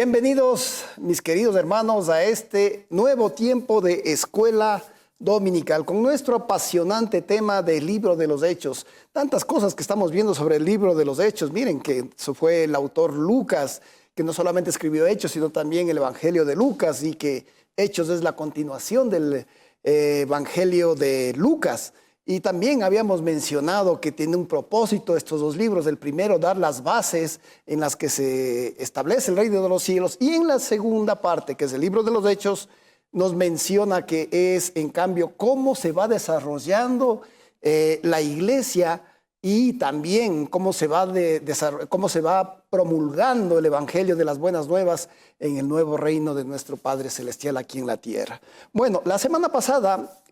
Bienvenidos, mis queridos hermanos, a este nuevo tiempo de escuela dominical con nuestro apasionante tema del libro de los Hechos. Tantas cosas que estamos viendo sobre el libro de los Hechos. Miren que eso fue el autor Lucas, que no solamente escribió Hechos, sino también el Evangelio de Lucas, y que Hechos es la continuación del Evangelio de Lucas. Y también habíamos mencionado que tiene un propósito estos dos libros. El primero, dar las bases en las que se establece el reino de los cielos. Y en la segunda parte, que es el libro de los Hechos, nos menciona que es, en cambio, cómo se va desarrollando la iglesia y también cómo se va promulgando el evangelio de las buenas nuevas en el nuevo reino de nuestro Padre Celestial aquí en la tierra. Bueno, la semana pasada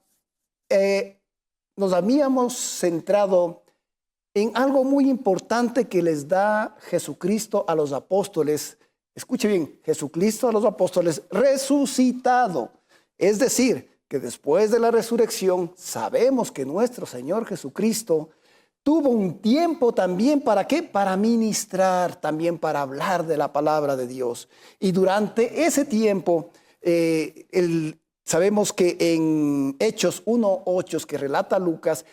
nos habíamos centrado en algo muy importante que les da Jesucristo a los apóstoles. Escuche bien, Jesucristo a los apóstoles resucitado. Es decir, que después de la resurrección sabemos que nuestro Señor Jesucristo tuvo un tiempo también, ¿para qué? Para ministrar, también para hablar de la palabra de Dios. Y durante ese tiempo, sabemos que en Hechos 1:8, que relata Lucas,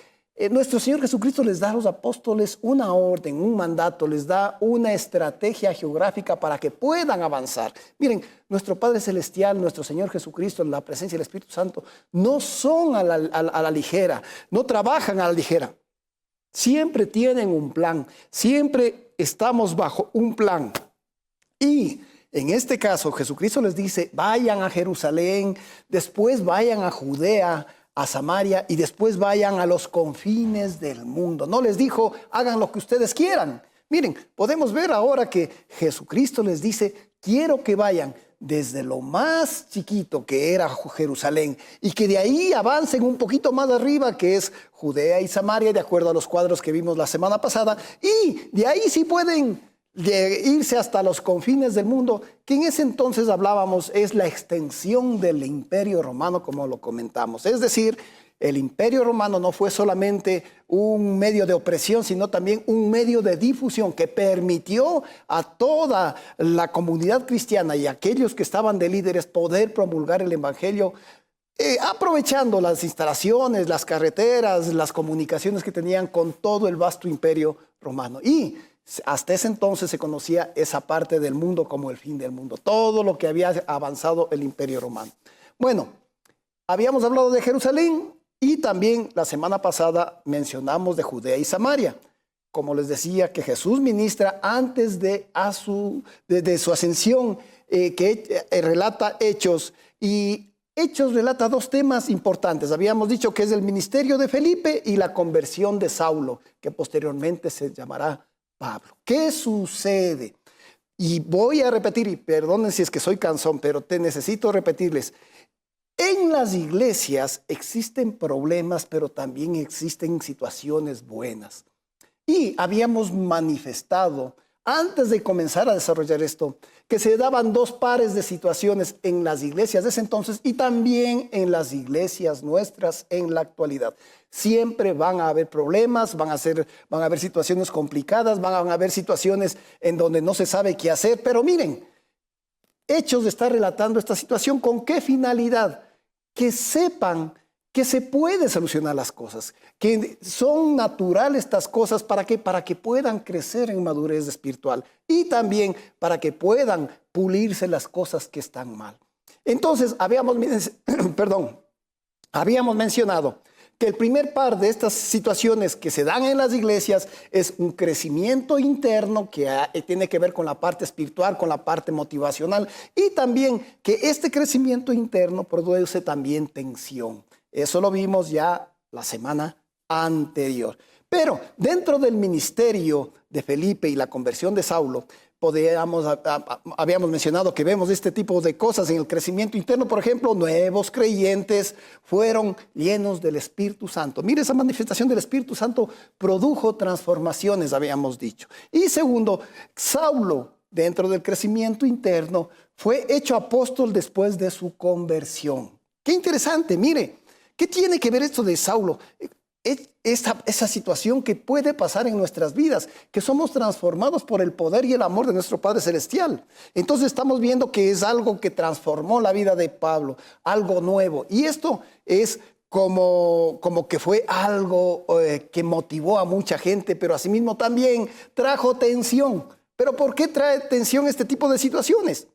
nuestro Señor Jesucristo les da a los apóstoles una orden, un mandato, les da una estrategia geográfica para que puedan avanzar. Miren, nuestro Padre Celestial, nuestro Señor Jesucristo, en la presencia del Espíritu Santo, no son a la ligera, no trabajan a la ligera. Siempre tienen un plan, siempre estamos bajo un plan. Y en este caso, Jesucristo les dice, vayan a Jerusalén, después vayan a Judea, a Samaria y después vayan a los confines del mundo. No les dijo, hagan lo que ustedes quieran. Miren, podemos ver ahora que Jesucristo les dice, quiero que vayan desde lo más chiquito que era Jerusalén y que de ahí avancen un poquito más arriba, que es Judea y Samaria, de acuerdo a los cuadros que vimos la semana pasada, y de ahí sí pueden irse hasta los confines del mundo, que en ese entonces hablábamos es la extensión del Imperio Romano, como lo comentamos. Es decir, el Imperio Romano no fue solamente un medio de opresión, sino también un medio de difusión que permitió a toda la comunidad cristiana y a aquellos que estaban de líderes poder promulgar el Evangelio, aprovechando las instalaciones, las carreteras, las comunicaciones que tenían con todo el vasto Imperio Romano. Y hasta ese entonces se conocía esa parte del mundo como el fin del mundo, todo lo que había avanzado el Imperio Romano. Bueno, habíamos hablado de Jerusalén y también la semana pasada mencionamos de Judea y Samaria. Como les decía, que Jesús ministra antes de su ascensión, que relata Hechos, y Hechos relata dos temas importantes. Habíamos dicho que es el ministerio de Felipe y la conversión de Saulo, que posteriormente se llamará Pablo. ¿Qué sucede? Y voy a repetir, y perdonen si es que soy cansón, pero necesito repetirles. En las iglesias existen problemas, pero también existen situaciones buenas. Y habíamos manifestado, antes de comenzar a desarrollar esto, que se daban dos pares de situaciones en las iglesias de ese entonces y también en las iglesias nuestras en la actualidad. Siempre van a haber problemas, van a haber situaciones complicadas, van a haber situaciones en donde no se sabe qué hacer. Pero miren, Hechos está relatando esta situación. ¿Con qué finalidad? Que sepan que se puede solucionar las cosas, que son naturales estas cosas. ¿Para qué? Para que puedan crecer en madurez espiritual y también para que puedan pulirse las cosas que están mal. Entonces, habíamos mencionado que el primer par de estas situaciones que se dan en las iglesias es un crecimiento interno que tiene que ver con la parte espiritual, con la parte motivacional, y también que este crecimiento interno produce también tensión. Eso lo vimos ya la semana anterior. Pero dentro del ministerio de Felipe y la conversión de Saulo, habíamos mencionado que vemos este tipo de cosas en el crecimiento interno. Por ejemplo, nuevos creyentes fueron llenos del Espíritu Santo. Mire, esa manifestación del Espíritu Santo produjo transformaciones, habíamos dicho. Y segundo, Saulo, dentro del crecimiento interno, fue hecho apóstol después de su conversión. Qué interesante, mire, ¿qué tiene que ver esto de Saulo? esa situación que puede pasar en nuestras vidas, que somos transformados por el poder y el amor de nuestro Padre Celestial. Entonces estamos viendo que es algo que transformó la vida de Pablo, algo nuevo. Y esto es como que fue algo que motivó a mucha gente, pero asimismo también trajo tensión. ¿Pero por qué trae tensión este tipo de situaciones?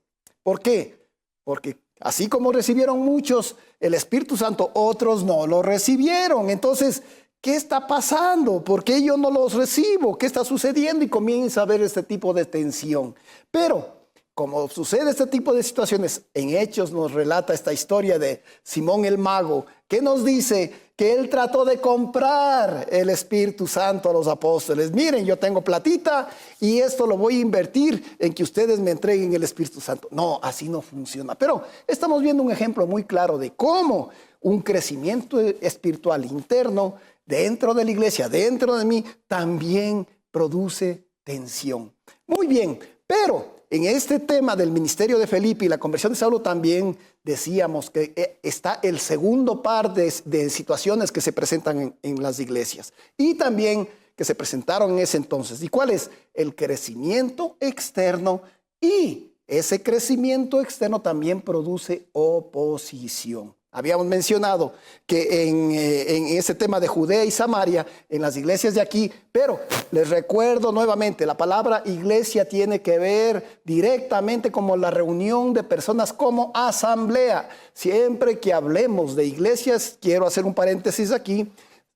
¿Por qué? Porque así como recibieron muchos el Espíritu Santo, otros no lo recibieron. Entonces, ¿qué está pasando? ¿Por qué yo no los recibo? ¿Qué está sucediendo? Y comienza a haber este tipo de tensión. Pero, como sucede este tipo de situaciones, en Hechos nos relata esta historia de Simón el Mago, que nos dice que él trató de comprar el Espíritu Santo a los apóstoles. Miren, yo tengo platita y esto lo voy a invertir en que ustedes me entreguen el Espíritu Santo. No, así no funciona. Pero estamos viendo un ejemplo muy claro de cómo un crecimiento espiritual interno dentro de la iglesia, dentro de mí, también produce tensión. Muy bien, pero en este tema del ministerio de Felipe y la conversión de Saulo también decíamos que está el segundo par de situaciones que se presentan en las iglesias y también que se presentaron en ese entonces. ¿Y cuál es? El crecimiento externo, y ese crecimiento externo también produce oposición. Habíamos mencionado que en ese tema de Judea y Samaria, en las iglesias de aquí, pero les recuerdo nuevamente, la palabra iglesia tiene que ver directamente como la reunión de personas, como asamblea. Siempre que hablemos de iglesias, quiero hacer un paréntesis aquí,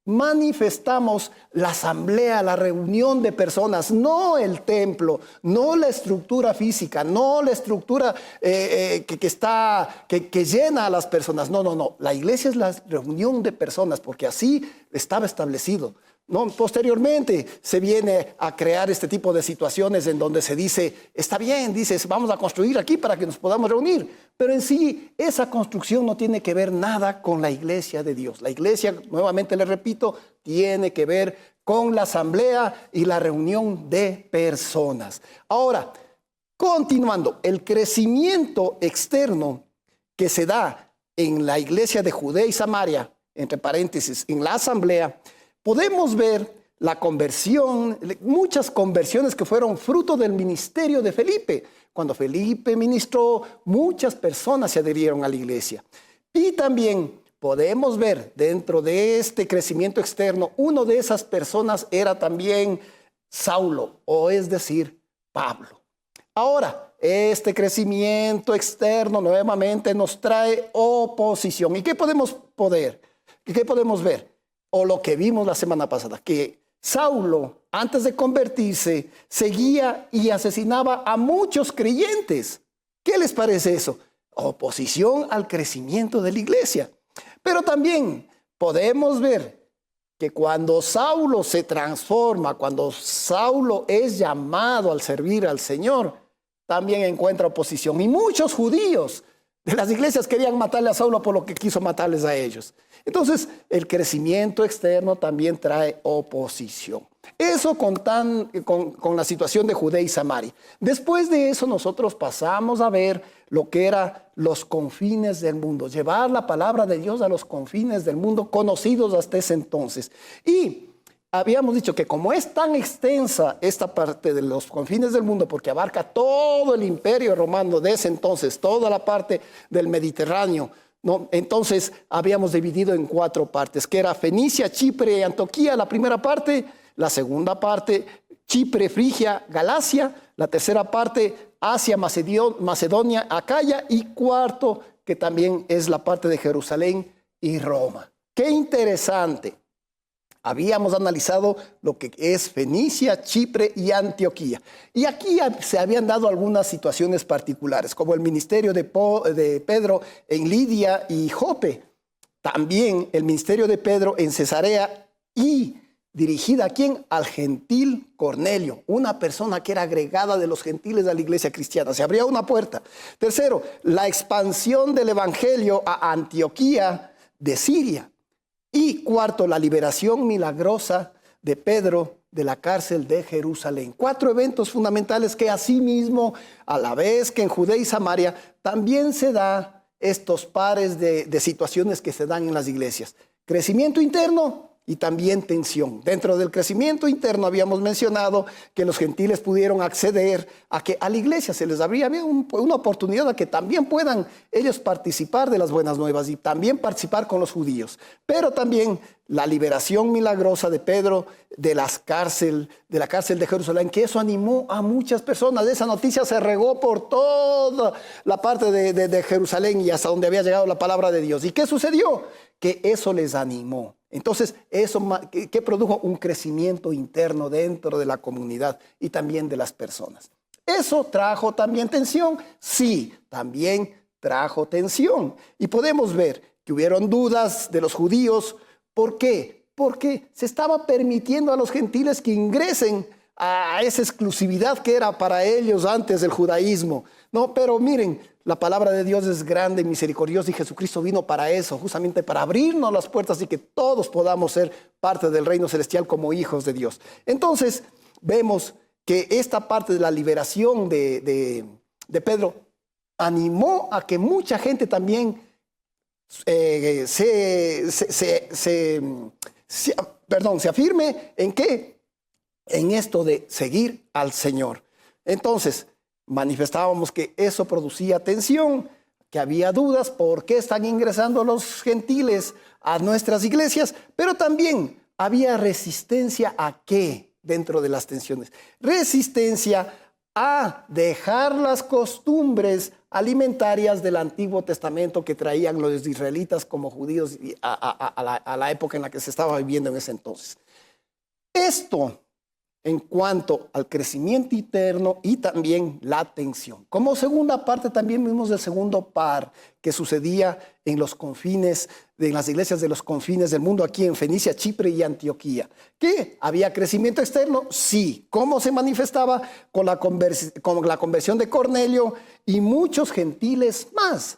manifestamos la asamblea, la reunión de personas, no el templo, no la estructura física, no la estructura que llena a las personas. No. La iglesia es la reunión de personas, porque así estaba establecido. No, posteriormente se viene a crear este tipo de situaciones en donde se dice, está bien, dices, vamos a construir aquí para que nos podamos reunir. Pero en sí, esa construcción no tiene que ver nada con la iglesia de Dios. La iglesia, nuevamente le repito, tiene que ver con la asamblea y la reunión de personas. Ahora, continuando, el crecimiento externo que se da en la iglesia de Judea y Samaria, entre paréntesis, en la asamblea, podemos ver la conversión, muchas conversiones que fueron fruto del ministerio de Felipe. Cuando Felipe ministró, muchas personas se adherieron a la iglesia. Y también podemos ver dentro de este crecimiento externo, una de esas personas era también Saulo, o es decir, Pablo. Ahora, este crecimiento externo nuevamente nos trae oposición. ¿Y qué podemos ver? O lo que vimos la semana pasada, que Saulo, antes de convertirse, seguía y asesinaba a muchos creyentes. ¿Qué les parece eso? Oposición al crecimiento de la iglesia. Pero también podemos ver que cuando Saulo se transforma, cuando Saulo es llamado al servir al Señor, también encuentra oposición. Y muchos judíos de las iglesias querían matarle a Saulo por lo que quiso matarles a ellos. Entonces, el crecimiento externo también trae oposición. Eso con la situación de Judea y Samaria. Después de eso, nosotros pasamos a ver lo que eran los confines del mundo. Llevar la palabra de Dios a los confines del mundo, conocidos hasta ese entonces. Y habíamos dicho que como es tan extensa esta parte de los confines del mundo, porque abarca todo el imperio romano de ese entonces, toda la parte del Mediterráneo, ¿no? Entonces habíamos dividido en 4 partes, que era Fenicia, Chipre y Antioquía, la primera parte; la segunda parte, Chipre, Frigia, Galacia; la tercera parte, Asia, Macedonia, Acaya; y cuarto, que también es la parte de Jerusalén y Roma. ¡Qué interesante! Habíamos analizado lo que es Fenicia, Chipre y Antioquía. Y aquí se habían dado algunas situaciones particulares, como el ministerio de Pedro en Lidia y Jope. También el ministerio de Pedro en Cesarea, y dirigida ¿a quién? Al gentil Cornelio, una persona que era agregada de los gentiles a la iglesia cristiana. Se abría una puerta. Tercero, la expansión del evangelio a Antioquía de Siria. Y cuarto, la liberación milagrosa de Pedro de la cárcel de Jerusalén. 4 eventos fundamentales que asimismo, a la vez que en Judea y Samaria, también se da estos pares de situaciones que se dan en las iglesias. Crecimiento interno y también tensión. Dentro del crecimiento interno habíamos mencionado que los gentiles pudieron acceder a que a la iglesia se les habría una oportunidad a que también puedan ellos participar de las buenas nuevas y también participar con los judíos. Pero también la liberación milagrosa de Pedro de la cárcel de Jerusalén, que eso animó a muchas personas. Esa noticia se regó por toda la parte de Jerusalén y hasta donde había llegado la palabra de Dios. ¿Y qué sucedió? Que eso les animó. Entonces, eso que produjo un crecimiento interno dentro de la comunidad y también de las personas. ¿Eso trajo también tensión? Sí, también trajo tensión. Y podemos ver que hubieron dudas de los judíos. ¿Por qué? Porque se estaba permitiendo a los gentiles que ingresen a esa exclusividad que era para ellos antes del judaísmo. No, pero miren, la palabra de Dios es grande, misericordiosa y Jesucristo vino para eso, justamente para abrirnos las puertas y que todos podamos ser parte del reino celestial como hijos de Dios. Entonces, vemos que esta parte de la liberación de Pedro animó a que mucha gente también se afirme en qué, en esto de seguir al Señor. Entonces, manifestábamos que eso producía tensión, que había dudas, ¿por qué están ingresando los gentiles a nuestras iglesias? Pero también había resistencia a qué dentro de las tensiones. Resistencia a dejar las costumbres alimentarias del Antiguo Testamento que traían los israelitas como judíos a la época en la que se estaba viviendo en ese entonces. Esto en cuanto al crecimiento interno y también la tensión. Como segunda parte también vimos el segundo par que sucedía en los confines, en las iglesias de los confines del mundo, aquí en Fenicia, Chipre y Antioquía. ¿Qué? ¿Había crecimiento externo? Sí. ¿Cómo se manifestaba? Con la conversión de Cornelio y muchos gentiles más.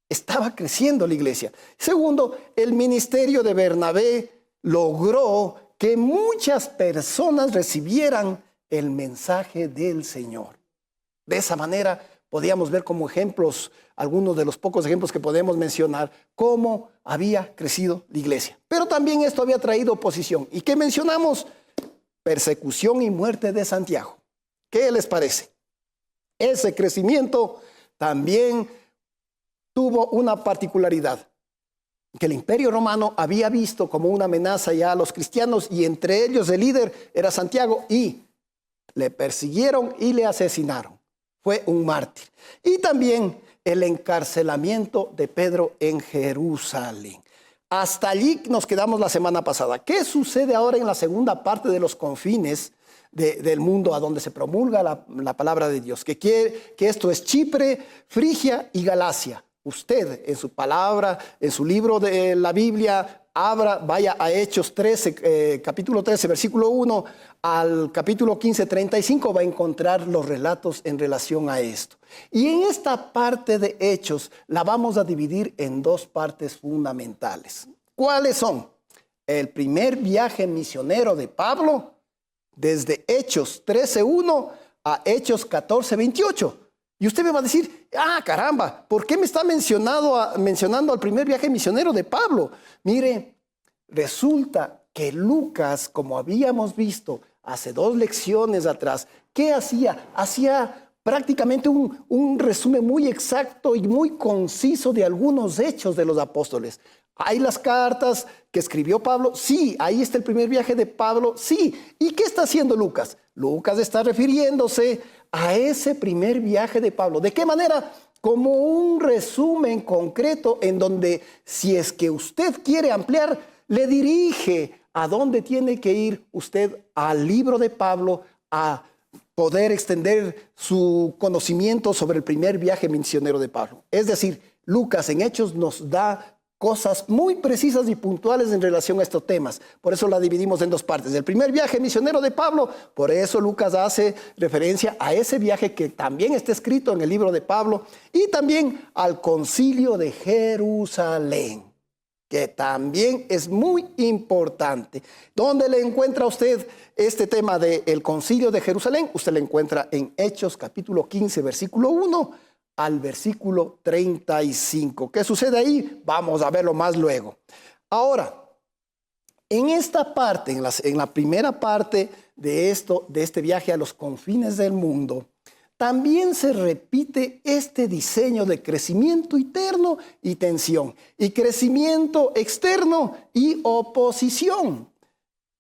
Estaba creciendo la iglesia. Segundo, el ministerio de Bernabé logró que muchas personas recibieran el mensaje del Señor. De esa manera podíamos ver como ejemplos, algunos de los pocos ejemplos que podemos mencionar, cómo había crecido la iglesia. Pero también esto había traído oposición. ¿Y qué mencionamos? Persecución y muerte de Santiago. ¿Qué les parece? Ese crecimiento también tuvo una particularidad, que el Imperio Romano había visto como una amenaza ya a los cristianos y entre ellos el líder era Santiago y le persiguieron y le asesinaron. Fue un mártir. Y también el encarcelamiento de Pedro en Jerusalén. Hasta allí nos quedamos la semana pasada. ¿Qué sucede ahora en la segunda parte de los confines del mundo a donde se promulga la palabra de Dios? Que esto es Chipre, Frigia y Galacia. Usted en su palabra, en su libro de la Biblia, vaya a Hechos 13, capítulo 13, versículo 1, al capítulo 15, 35, va a encontrar los relatos en relación a esto. Y en esta parte de Hechos la vamos a dividir en dos partes fundamentales. ¿Cuáles son? El primer viaje misionero de Pablo, desde Hechos 13:1 a Hechos 14:28. Y usted me va a decir, caramba, ¿por qué me está mencionando al primer viaje misionero de Pablo? Mire, resulta que Lucas, como habíamos visto hace 2 lecciones atrás, ¿qué hacía? Hacía prácticamente un resumen muy exacto y muy conciso de algunos hechos de los apóstoles. ¿Hay las cartas que escribió Pablo? Sí. ¿Ahí está el primer viaje de Pablo? Sí. ¿Y qué está haciendo Lucas? Lucas está refiriéndose a ese primer viaje de Pablo. ¿De qué manera? Como un resumen concreto en donde, si es que usted quiere ampliar, le dirige a dónde tiene que ir usted al libro de Pablo a poder extender su conocimiento sobre el primer viaje misionero de Pablo. Es decir, Lucas en Hechos nos da cosas muy precisas y puntuales en relación a estos temas. Por eso la dividimos en 2 partes. El primer viaje misionero de Pablo, por eso Lucas hace referencia a ese viaje que también está escrito en el libro de Pablo, y también al concilio de Jerusalén, que también es muy importante. ¿Dónde le encuentra usted este tema del concilio de Jerusalén? Usted lo encuentra en Hechos capítulo 15, versículo 1 al versículo 35. ¿Qué sucede ahí? Vamos a verlo más luego. Ahora, En esta parte, en la primera parte de este viaje a los confines del mundo, también se repite este diseño de crecimiento interno y tensión, y crecimiento externo y oposición.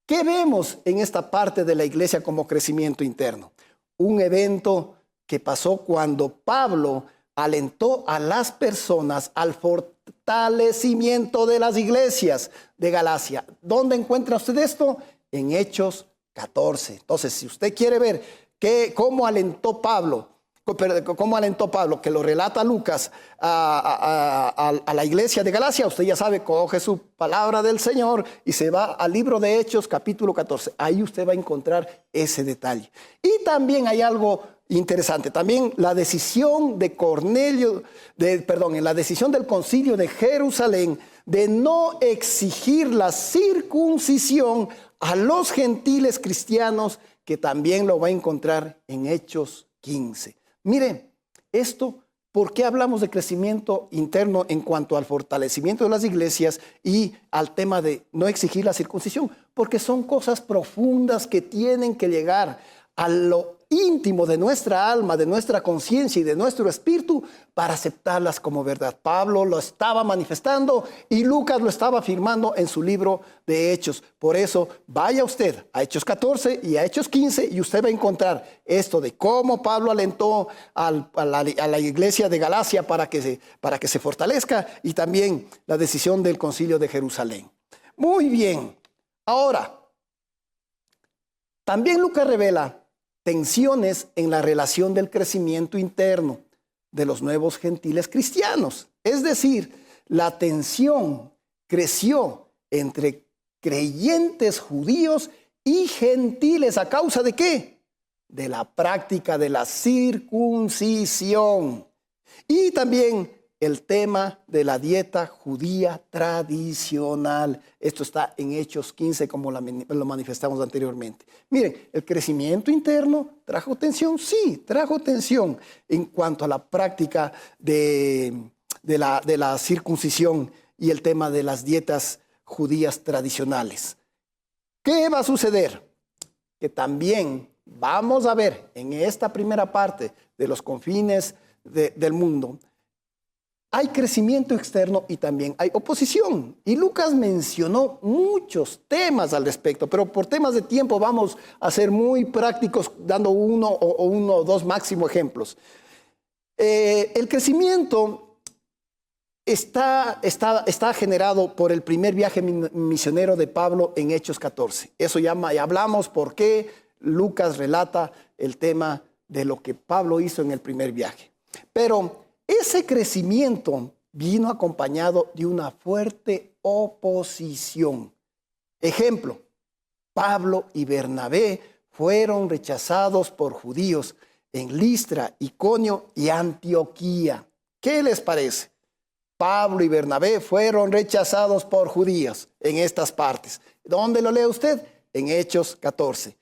¿Qué vemos en esta parte de la iglesia como crecimiento interno? Un evento que pasó cuando Pablo alentó a las personas al fortalecimiento de las iglesias de Galacia. ¿Dónde encuentra usted esto? En Hechos 14. Entonces, si usted quiere ver cómo alentó Pablo, que lo relata Lucas a la iglesia de Galacia, usted ya sabe, coge su palabra del Señor y se va al libro de Hechos, capítulo 14. Ahí usted va a encontrar ese detalle. Y también hay algo interesante. También la decisión de en la decisión del concilio de Jerusalén de no exigir la circuncisión a los gentiles cristianos, que también lo va a encontrar en Hechos 15. Miren, ¿por qué hablamos de crecimiento interno en cuanto al fortalecimiento de las iglesias y al tema de no exigir la circuncisión? Porque son cosas profundas que tienen que llegar a lo íntimo de nuestra alma, de nuestra conciencia y de nuestro espíritu para aceptarlas como verdad. Pablo lo estaba manifestando y Lucas lo estaba afirmando en su libro de Hechos. Por eso, vaya usted a Hechos 14 y a Hechos 15 y usted va a encontrar esto de cómo Pablo alentó a la iglesia de Galacia para que se fortalezca, y también la decisión del concilio de Jerusalén. Muy bien. Ahora, también Lucas revela tensiones en la relación del crecimiento interno de los nuevos gentiles cristianos. Es decir, la tensión creció entre creyentes judíos y gentiles. ¿A causa de qué? De la práctica de la circuncisión. Y también el tema de la dieta judía tradicional. Esto está en Hechos 15, como lo manifestamos anteriormente. Miren, el crecimiento interno trajo tensión, sí, trajo tensión en cuanto a la práctica de la circuncisión y el tema de las dietas judías tradicionales. ¿Qué va a suceder? Que también vamos a ver en esta primera parte de los confines del mundo, hay crecimiento externo y también hay oposición. Y Lucas mencionó muchos temas al respecto, pero por temas de tiempo vamos a ser muy prácticos, dando uno o dos máximo ejemplos. El crecimiento está generado por el primer viaje misionero de Pablo en Hechos 14. Eso ya hablamos por qué Lucas relata el tema de lo que Pablo hizo en el primer viaje. Pero ese crecimiento vino acompañado de una fuerte oposición. Ejemplo, Pablo y Bernabé fueron rechazados por judíos en Listra, Iconio y Antioquía. ¿Qué les parece? Pablo y Bernabé fueron rechazados por judíos en estas partes. ¿Dónde lo lee usted? En Hechos 14.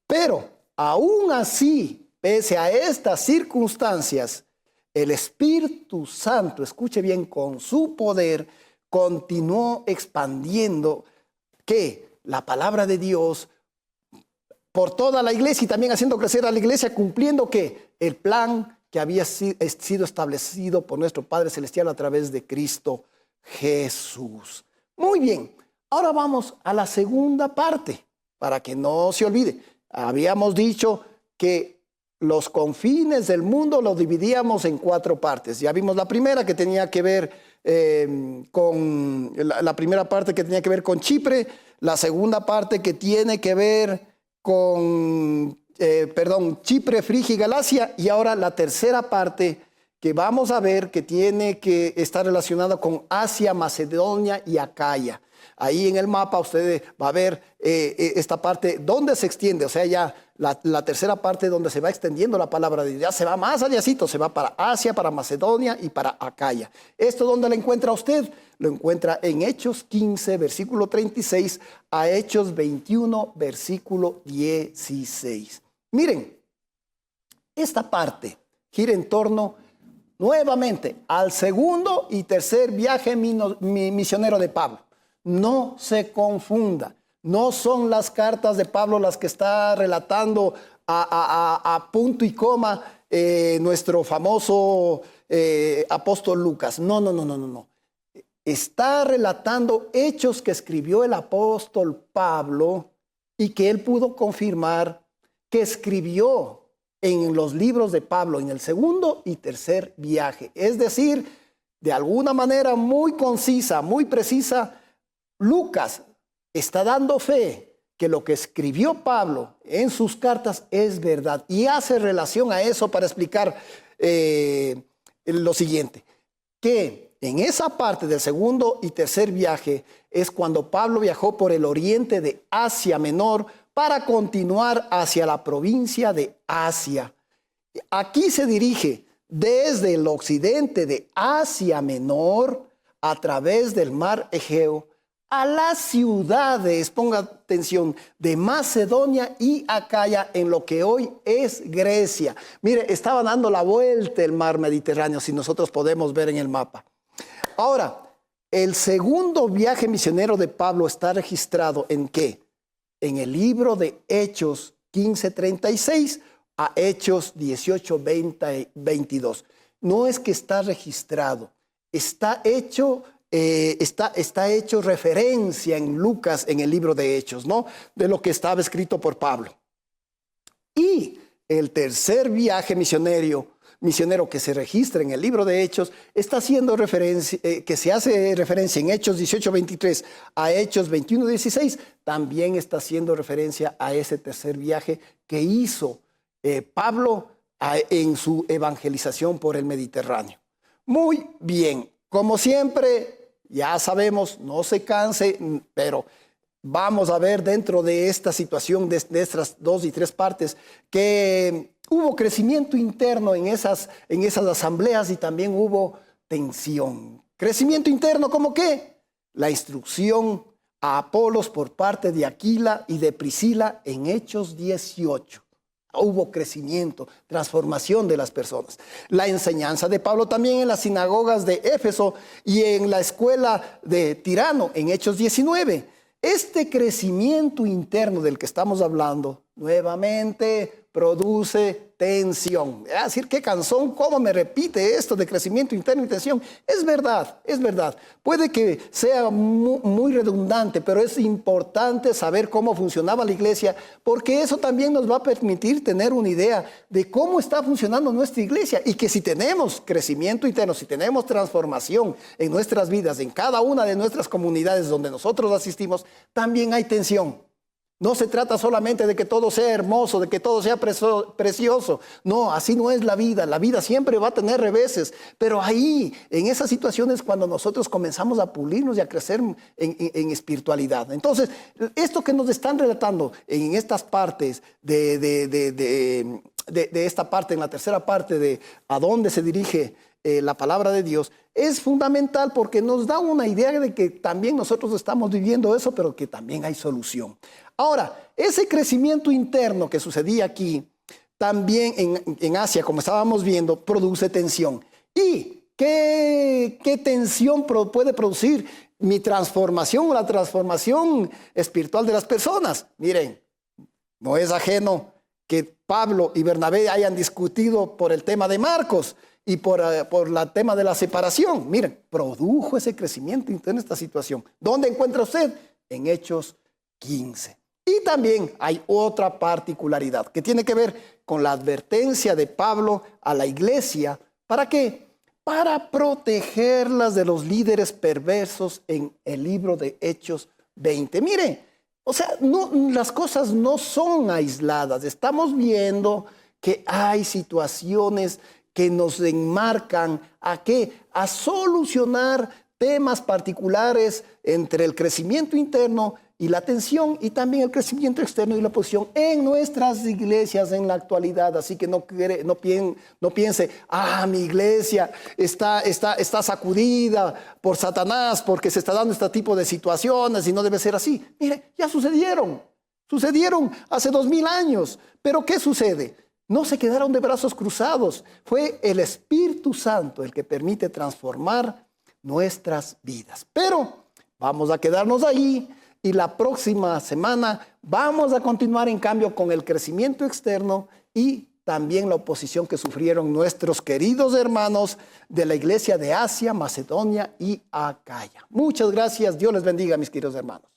Pero aún así, pese a estas circunstancias, el Espíritu Santo, escuche bien, con su poder, continuó expandiendo la palabra de Dios por toda la iglesia y también haciendo crecer a la iglesia, cumpliendo el plan que había sido establecido por nuestro Padre Celestial a través de Cristo Jesús. Muy bien, ahora vamos a la segunda parte, para que no se olvide. Habíamos dicho que los confines del mundo los dividíamos en 4 partes. Ya vimos la primera, que tenía que ver la primera parte que tenía que ver con Chipre, la segunda parte que tiene que ver con Chipre, Frigia y Galacia, y ahora la tercera parte que vamos a ver que tiene que estar relacionada con Asia, Macedonia y Acaya. Ahí en el mapa usted va a ver esta parte donde se extiende, o sea, ya la tercera parte donde se va extendiendo la palabra de Dios. Ya se va más allácito, se va para Asia, para Macedonia y para Acaya. ¿Esto dónde lo encuentra usted? Lo encuentra en Hechos 15, versículo 36, a Hechos 21, versículo 16. Miren, esta parte gira en torno nuevamente al segundo y tercer viaje misionero de Pablo. No se confunda. No son las cartas de Pablo las que está relatando a punto y coma nuestro famoso apóstol Lucas. No, no, no, no, no, no. Está relatando hechos que escribió el apóstol Pablo y que él pudo confirmar que escribió en los libros de Pablo en el segundo y tercer viaje. Es decir, de alguna manera muy concisa, muy precisa, Lucas está dando fe que lo que escribió Pablo en sus cartas es verdad y hace relación a eso para explicar lo siguiente, que en esa parte del segundo y tercer viaje es cuando Pablo viajó por el oriente de Asia Menor para continuar hacia la provincia de Asia. Aquí se dirige desde el occidente de Asia Menor a través del mar Egeo a las ciudades, ponga atención, de Macedonia y Acaya en lo que hoy es Grecia. Mire, estaba dando la vuelta el mar Mediterráneo, si nosotros podemos ver en el mapa. Ahora, el segundo viaje misionero de Pablo está registrado ¿en qué? En el libro de Hechos 15:36 a Hechos 18:22. No es que está registrado, está hecho referencia en Lucas, en el libro de Hechos, ¿no? De lo que estaba escrito por Pablo. Y el tercer viaje misionero que se registra en el libro de Hechos está haciendo referencia, que se hace referencia en Hechos 18:23 a Hechos 21:16, también está haciendo referencia a ese tercer viaje que hizo Pablo en su evangelización por el Mediterráneo. Muy bien, como siempre, ya sabemos, no se canse, pero vamos a ver dentro de esta situación, de estas 2 y 3 partes, que hubo crecimiento interno en esas asambleas y también hubo tensión. Crecimiento interno, ¿cómo qué? La instrucción a Apolos por parte de Aquila y de Priscila en Hechos 18. Hubo crecimiento, transformación de las personas. La enseñanza de Pablo también en las sinagogas de Éfeso y en la escuela de Tirano en Hechos 19. Este crecimiento interno del que estamos hablando nuevamente produce tensión. Es decir, qué cansón, cómo me repite esto de crecimiento interno y tensión. Es verdad, es verdad. Puede que sea muy redundante, pero es importante saber cómo funcionaba la iglesia, porque eso también nos va a permitir tener una idea de cómo está funcionando nuestra iglesia y que si tenemos crecimiento interno, si tenemos transformación en nuestras vidas, en cada una de nuestras comunidades donde nosotros asistimos, también hay tensión. No se trata solamente de que todo sea hermoso, de que todo sea precioso. No, así no es la vida. La vida siempre va a tener reveses. Pero ahí, en esas situaciones, cuando nosotros comenzamos a pulirnos y a crecer en espiritualidad. Entonces, esto que nos están relatando en estas partes de esta parte, en la tercera parte de a dónde se dirige la palabra de Dios, es fundamental porque nos da una idea de que también nosotros estamos viviendo eso, pero que también hay solución. Ahora, ese crecimiento interno que sucedía aquí, también en Asia, como estábamos viendo, produce tensión. ¿Y qué tensión puede producir mi transformación o la transformación espiritual de las personas? Miren, no es ajeno que Pablo y Bernabé hayan discutido por el tema de Marcos y por el tema de la separación. Miren, produjo ese crecimiento interno esta situación. ¿Dónde encuentra usted? En Hechos 15. Y también hay otra particularidad que tiene que ver con la advertencia de Pablo a la iglesia. ¿Para qué? Para protegerlas de los líderes perversos en el libro de Hechos 20. Mire, o sea, las cosas no son aisladas. Estamos viendo que hay situaciones que nos enmarcan ¿a qué? A solucionar temas particulares entre el crecimiento interno y la tensión y también el crecimiento externo y la posición en nuestras iglesias en la actualidad. Así que no piense, mi iglesia está sacudida por Satanás porque se está dando este tipo de situaciones y no debe ser así. Mire, ya sucedieron hace 2000 años. Pero ¿qué sucede? No se quedaron de brazos cruzados. Fue el Espíritu Santo el que permite transformar nuestras vidas. Pero Vamos a quedarnos ahí y la próxima semana vamos a continuar en cambio con el crecimiento externo y también la oposición que sufrieron nuestros queridos hermanos de la iglesia de Asia, Macedonia y Acaya. Muchas gracias. Dios les bendiga, mis queridos hermanos.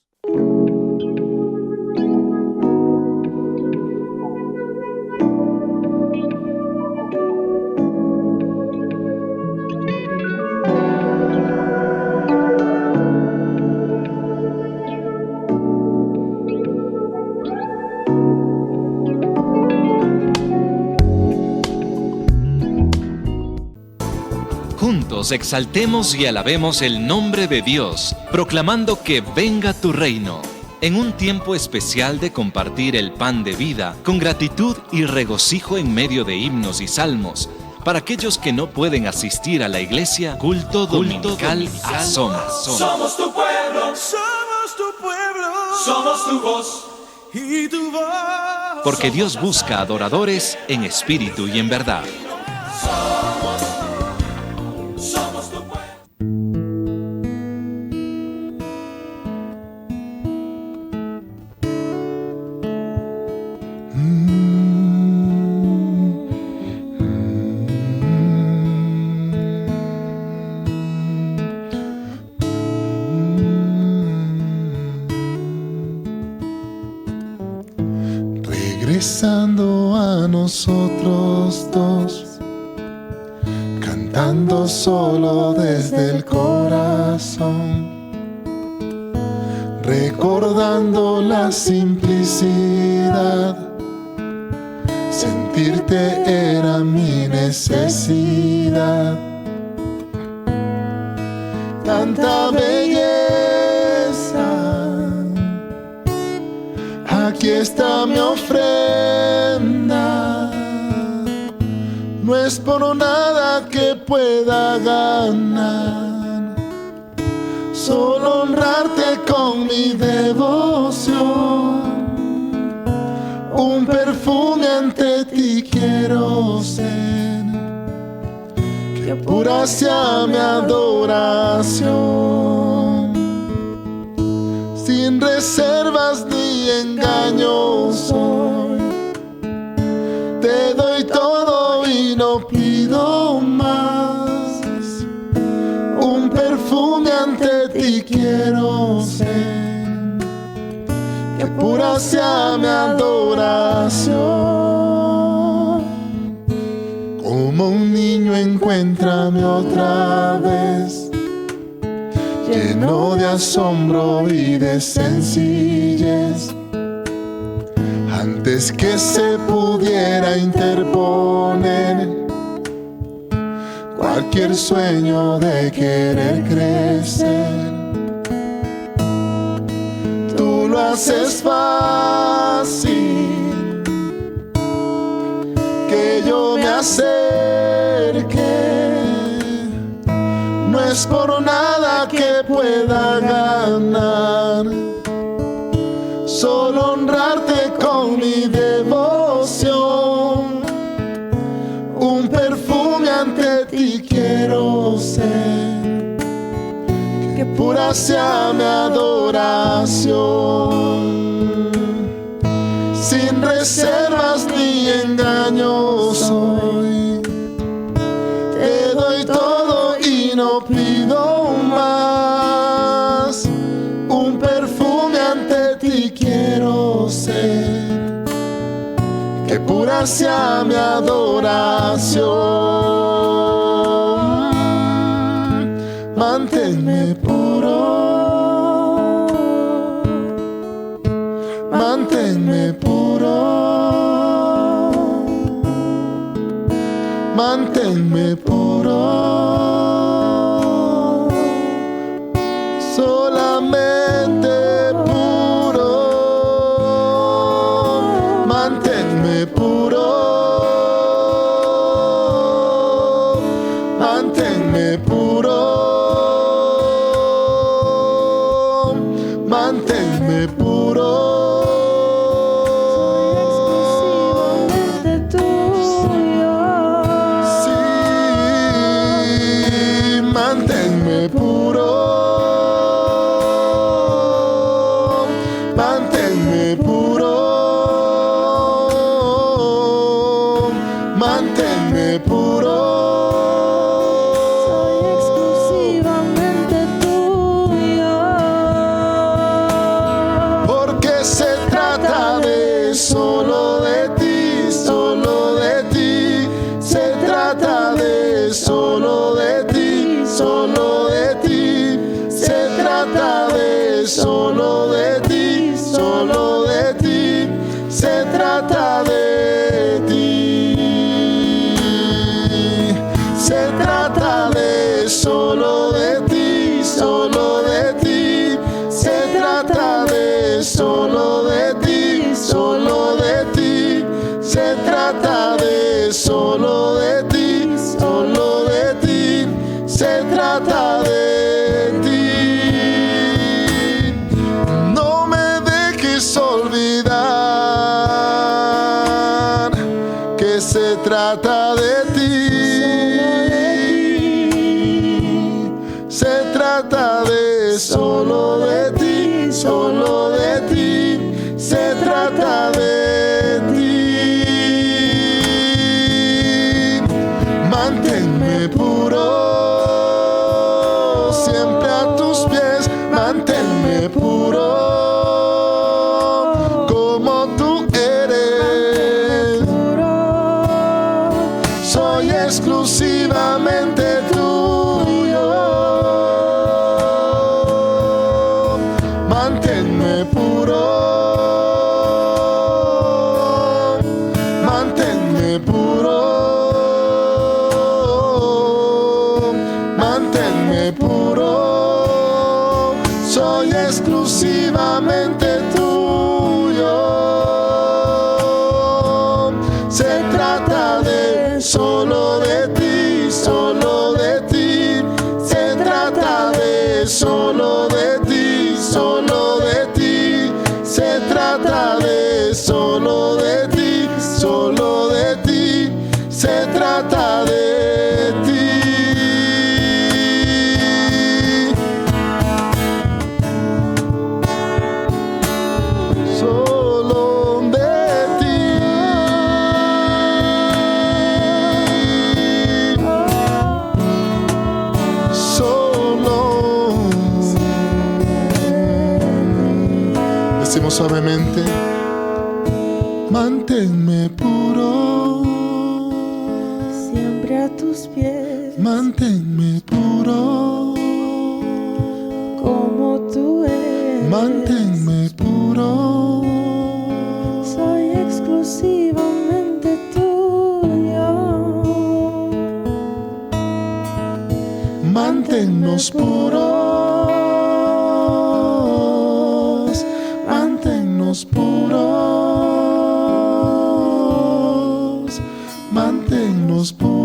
Juntos exaltemos y alabemos el nombre de Dios, proclamando que venga tu reino. En un tiempo especial de compartir el pan de vida, con gratitud y regocijo en medio de himnos y salmos, para aquellos que no pueden asistir a la iglesia, culto dominical Asoma. Somos tu pueblo, somos tu pueblo, somos tu voz y tu voz. Porque Dios busca adoradores en espíritu y en verdad. Somos tu pueblo. Regresando a nosotros dos, cantando solo desde el corazón, recordando la simplicidad. Sentirte era mi necesidad. Tanta belleza, aquí está mi ofrenda. No es por nada que pueda ganar, solo honrarte con mi devoción. Un perfume ante ti quiero ser, que pura sea mi adoración. Sin reservas ni engaños soy, te doy todo y no pido más. Un perfume ante ti quiero ser, que pura sea mi adoración. Como un niño encuéntrame otra vez, lleno de asombro y de sencillez. Antes que se pudiera interponer cualquier sueño de querer crecer, tú lo haces fácil, que yo me acerque. No es por nada que pueda ganar, solo honrarte con mi devoción. Un perfume ante ti quiero ser, que pura sea mi adoración. Sin reservas ni engaños soy, te doy todo y no pido más. Un perfume ante ti quiero ser, que pura sea mi adoración. Manténme puro, manténme puro, manténme puro, solamente puro. Manténme puro, manténme puro, manténme puro. Soy exclusivamente tuyo. Sí, solo de ti, solo de ti. Se trata de solo de ti, solo de ti. Se trata de solo de ti, solo de ti. Se trata de ti. Se trata de solo de ti, solo de ti. Se trata de solo de ti, solo de ti. Se trata de solo de ti, solo de ti. Se trata de ti. No me dejes olvidar que se trata de ti. Se trata de solo de ti, solo de ti. Se trata de ti. Manténme puro, siempre a tus pies. Manténme puro, como tú eres. Soy exclusivamente tuyo. Manténme puro, manténme puro, manténme puro. Soy exclusivamente tuyo. Se trata de solo de ti, solo de ti. Se trata de solo de ti, solo de ti. Se trata de solo de ti, solo de ti. Se trata de ti. Solo de ti. Solo. Decimos suavemente, manténme puro, siempre a tus pies, manténme puro, como tú eres. manténme puro, Soy exclusivamente tuyo. manténnos puros, manténnos puros, manténnos puros.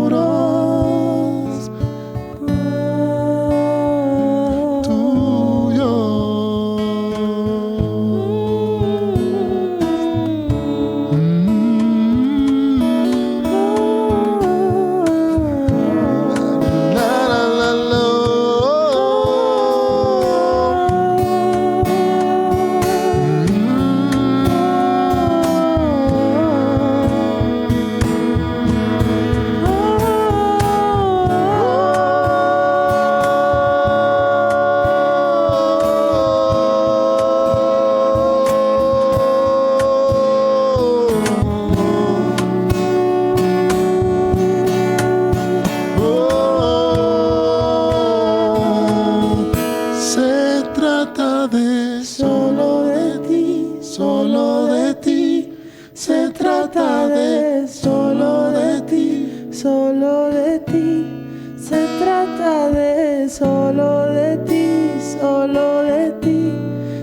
Solo de ti. Se trata de solo de ti, solo de ti.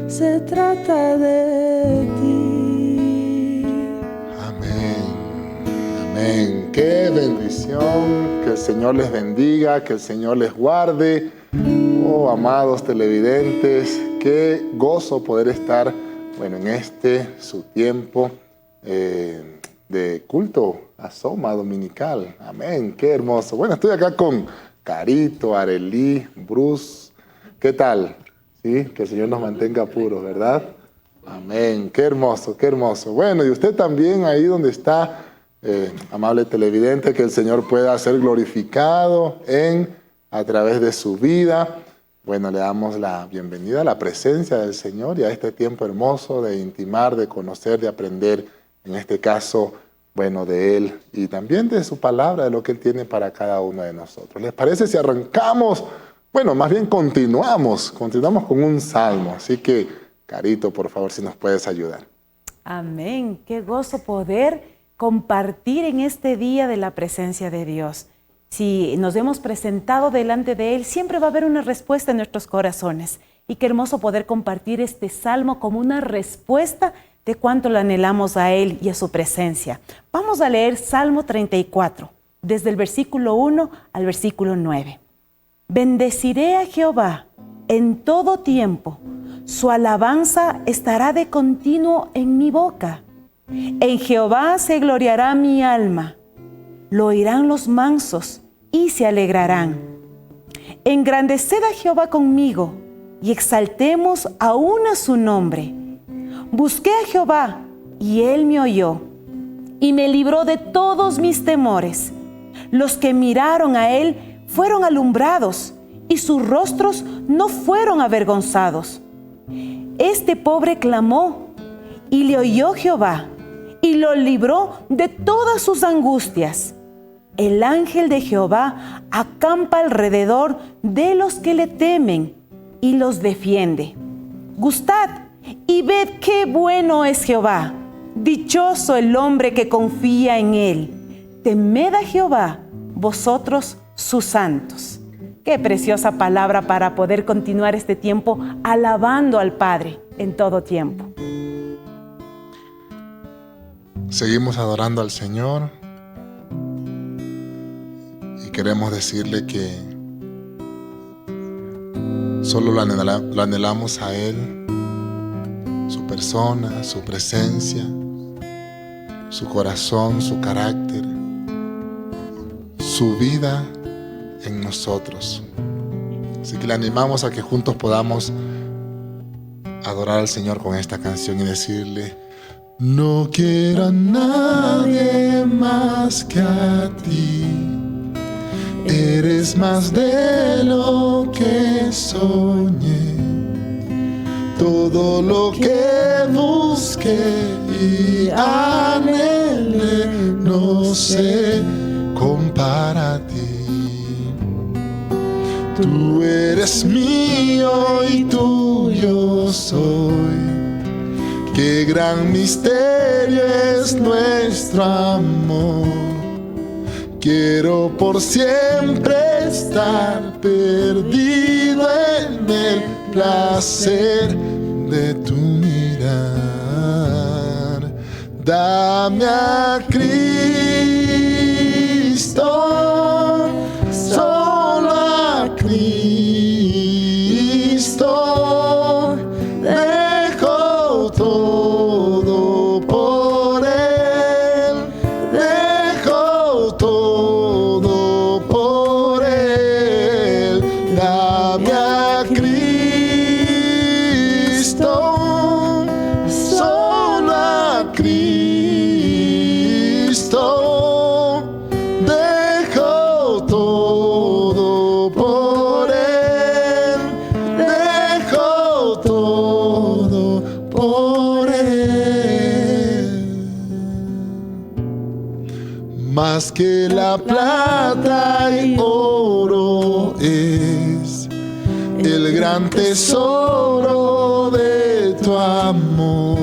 Se trata de ti. Amén, amén. Qué bendición, que el Señor les bendiga, que el Señor les guarde. Oh, amados televidentes, qué gozo poder estar, bueno, en su tiempo de culto a Soma dominical. Amén, qué hermoso. Bueno, estoy acá con Carito, Arelí, Bruce. ¿Qué tal? Sí, que el Señor nos mantenga puros, ¿verdad? Amén, qué hermoso, qué hermoso. Bueno, y usted también ahí donde está, amable televidente, que el Señor pueda ser glorificado a través de su vida. Bueno, le damos la bienvenida a la presencia del Señor y a este tiempo hermoso de intimar, de conocer, de aprender En este caso, bueno, de Él y también de su palabra, de lo que Él tiene para cada uno de nosotros. ¿Les parece si arrancamos? Bueno, más bien continuamos con un salmo. Así que, Carito, por favor, si nos puedes ayudar. Amén. Qué gozo poder compartir en este día de la presencia de Dios. Si nos hemos presentado delante de Él, siempre va a haber una respuesta en nuestros corazones. Y qué hermoso poder compartir este salmo como una respuesta de cuánto le anhelamos a Él y a su presencia. Vamos a leer Salmo 34, desde el versículo 1 al versículo 9. Bendeciré a Jehová en todo tiempo. Su alabanza estará de continuo en mi boca. En Jehová se gloriará mi alma. Lo oirán los mansos y se alegrarán. Engrandeced a Jehová conmigo y exaltemos aún a su nombre. Busqué a Jehová y él me oyó y me libró de todos mis temores. Los que miraron a él fueron alumbrados y sus rostros no fueron avergonzados. Este pobre clamó y le oyó Jehová y lo libró de todas sus angustias. El ángel de Jehová acampa alrededor de los que le temen y los defiende. Gustad y ved qué bueno es Jehová. Dichoso el hombre que confía en él. Temed a Jehová, vosotros sus santos. Qué preciosa palabra para poder continuar este tiempo alabando al Padre en todo tiempo. Seguimos adorando al Señor y queremos decirle que solo lo anhelamos a Él, su persona, su presencia, su corazón, su carácter, su vida en nosotros. Así que le animamos a que juntos podamos adorar al Señor con esta canción y decirle: no quiero a nadie más que a ti. Eres más de lo que soñé. Todo lo que busqué y anhelé no se compara a ti. Tú eres mío y tuyo soy. Qué gran misterio es nuestro amor. Quiero por siempre estar perdido en el placer de tu mirar. Dame a Cristo, solo a Cristo. Dejo todo por Él, dejo todo por Él. Dame a Cristo, solo a Cristo. Dejo todo por Él, dejo todo por Él. Más que la plata y oro es el gran tesoro de tu amor.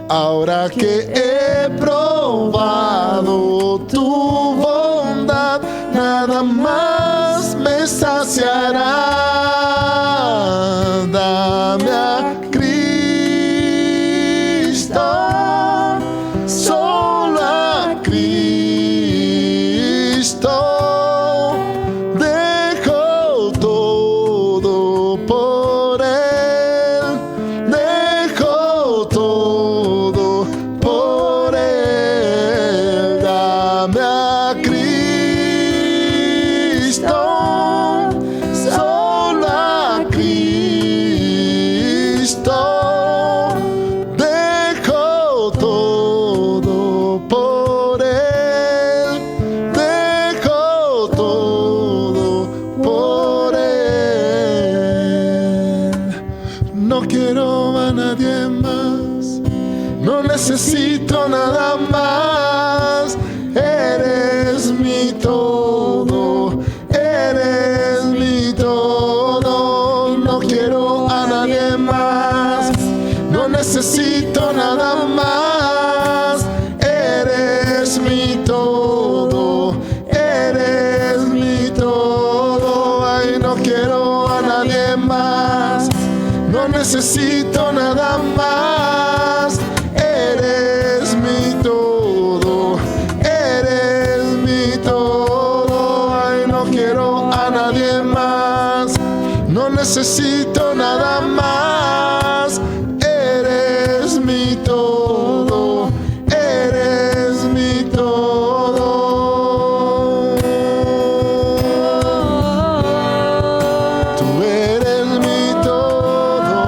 Ahora que he probado tu bondad, nada más me saciará. Dame a Cristo, solo a Cristo. Dejo todo por Él, dejo todo por Él. Dame a Cristo, no necesito nada más. Eres mi todo, eres mi todo. No quiero a nadie más, no necesito nada más. Eres mi todo, eres mi todo. Ay, no quiero a nadie más, no necesito nada más. Eres mi todo, eres mi todo. Ay, no quiero a nadie más, no necesito nada más. Eres mi todo, eres mi todo. Tú eres mi todo.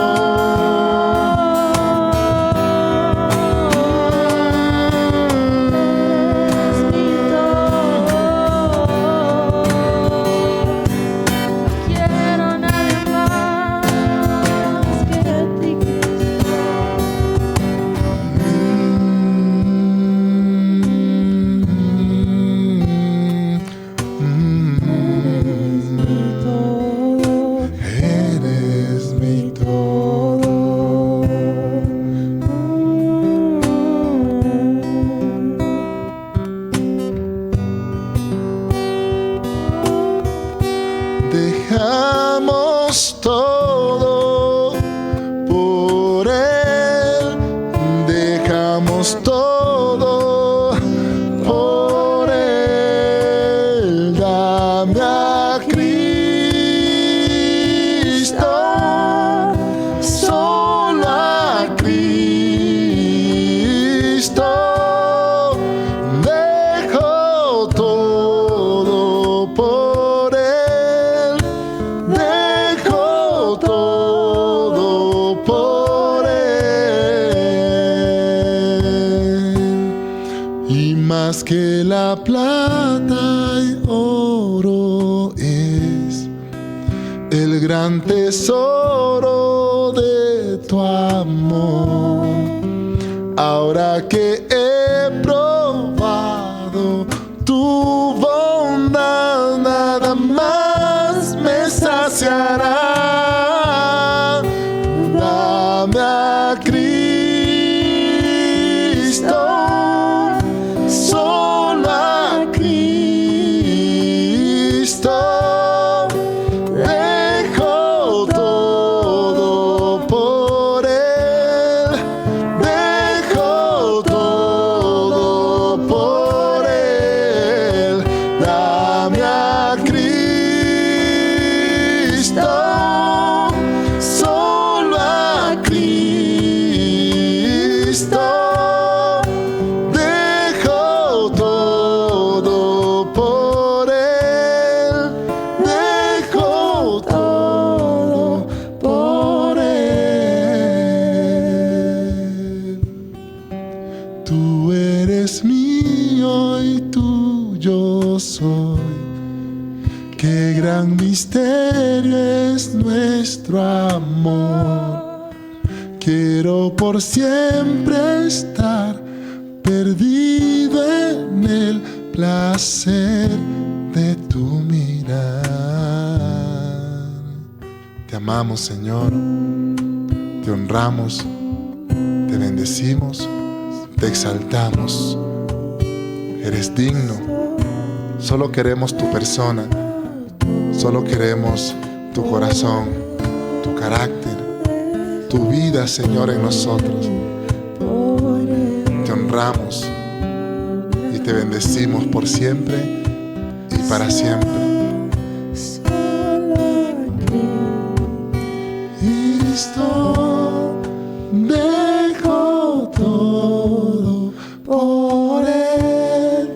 Quiero nadie más que a ti, Cristo. Eres mi todo. Dejamos todo por Él, dejamos todo por Él. Dame a Cristo, solo a Cristo. Dejo todo por Él, dejo todo por Él. Y más que la plata y oro es el gran tesoro de tu amor. Ahora que he probado tu bondad, nada más me saciará. Dame a Cristo, solo a Cristo. Dejo todo por Él, dejo todo por Él. Dame a Cristo, solo a Cristo. Dejo todo por Él, dejo todo por Él. Tú eres mío y tuyo soy. Qué gran misterio es nuestro amor. Quiero por siempre estar perdido en el placer de tu mirar. Te amamos, Señor. Te honramos, te bendecimos, te exaltamos. Eres digno. Solo queremos tu persona. Solo queremos tu corazón, tu carácter, tu vida, Señor, en nosotros. Te honramos y te bendecimos por siempre y para siempre. Cristo, dejo todo por Él,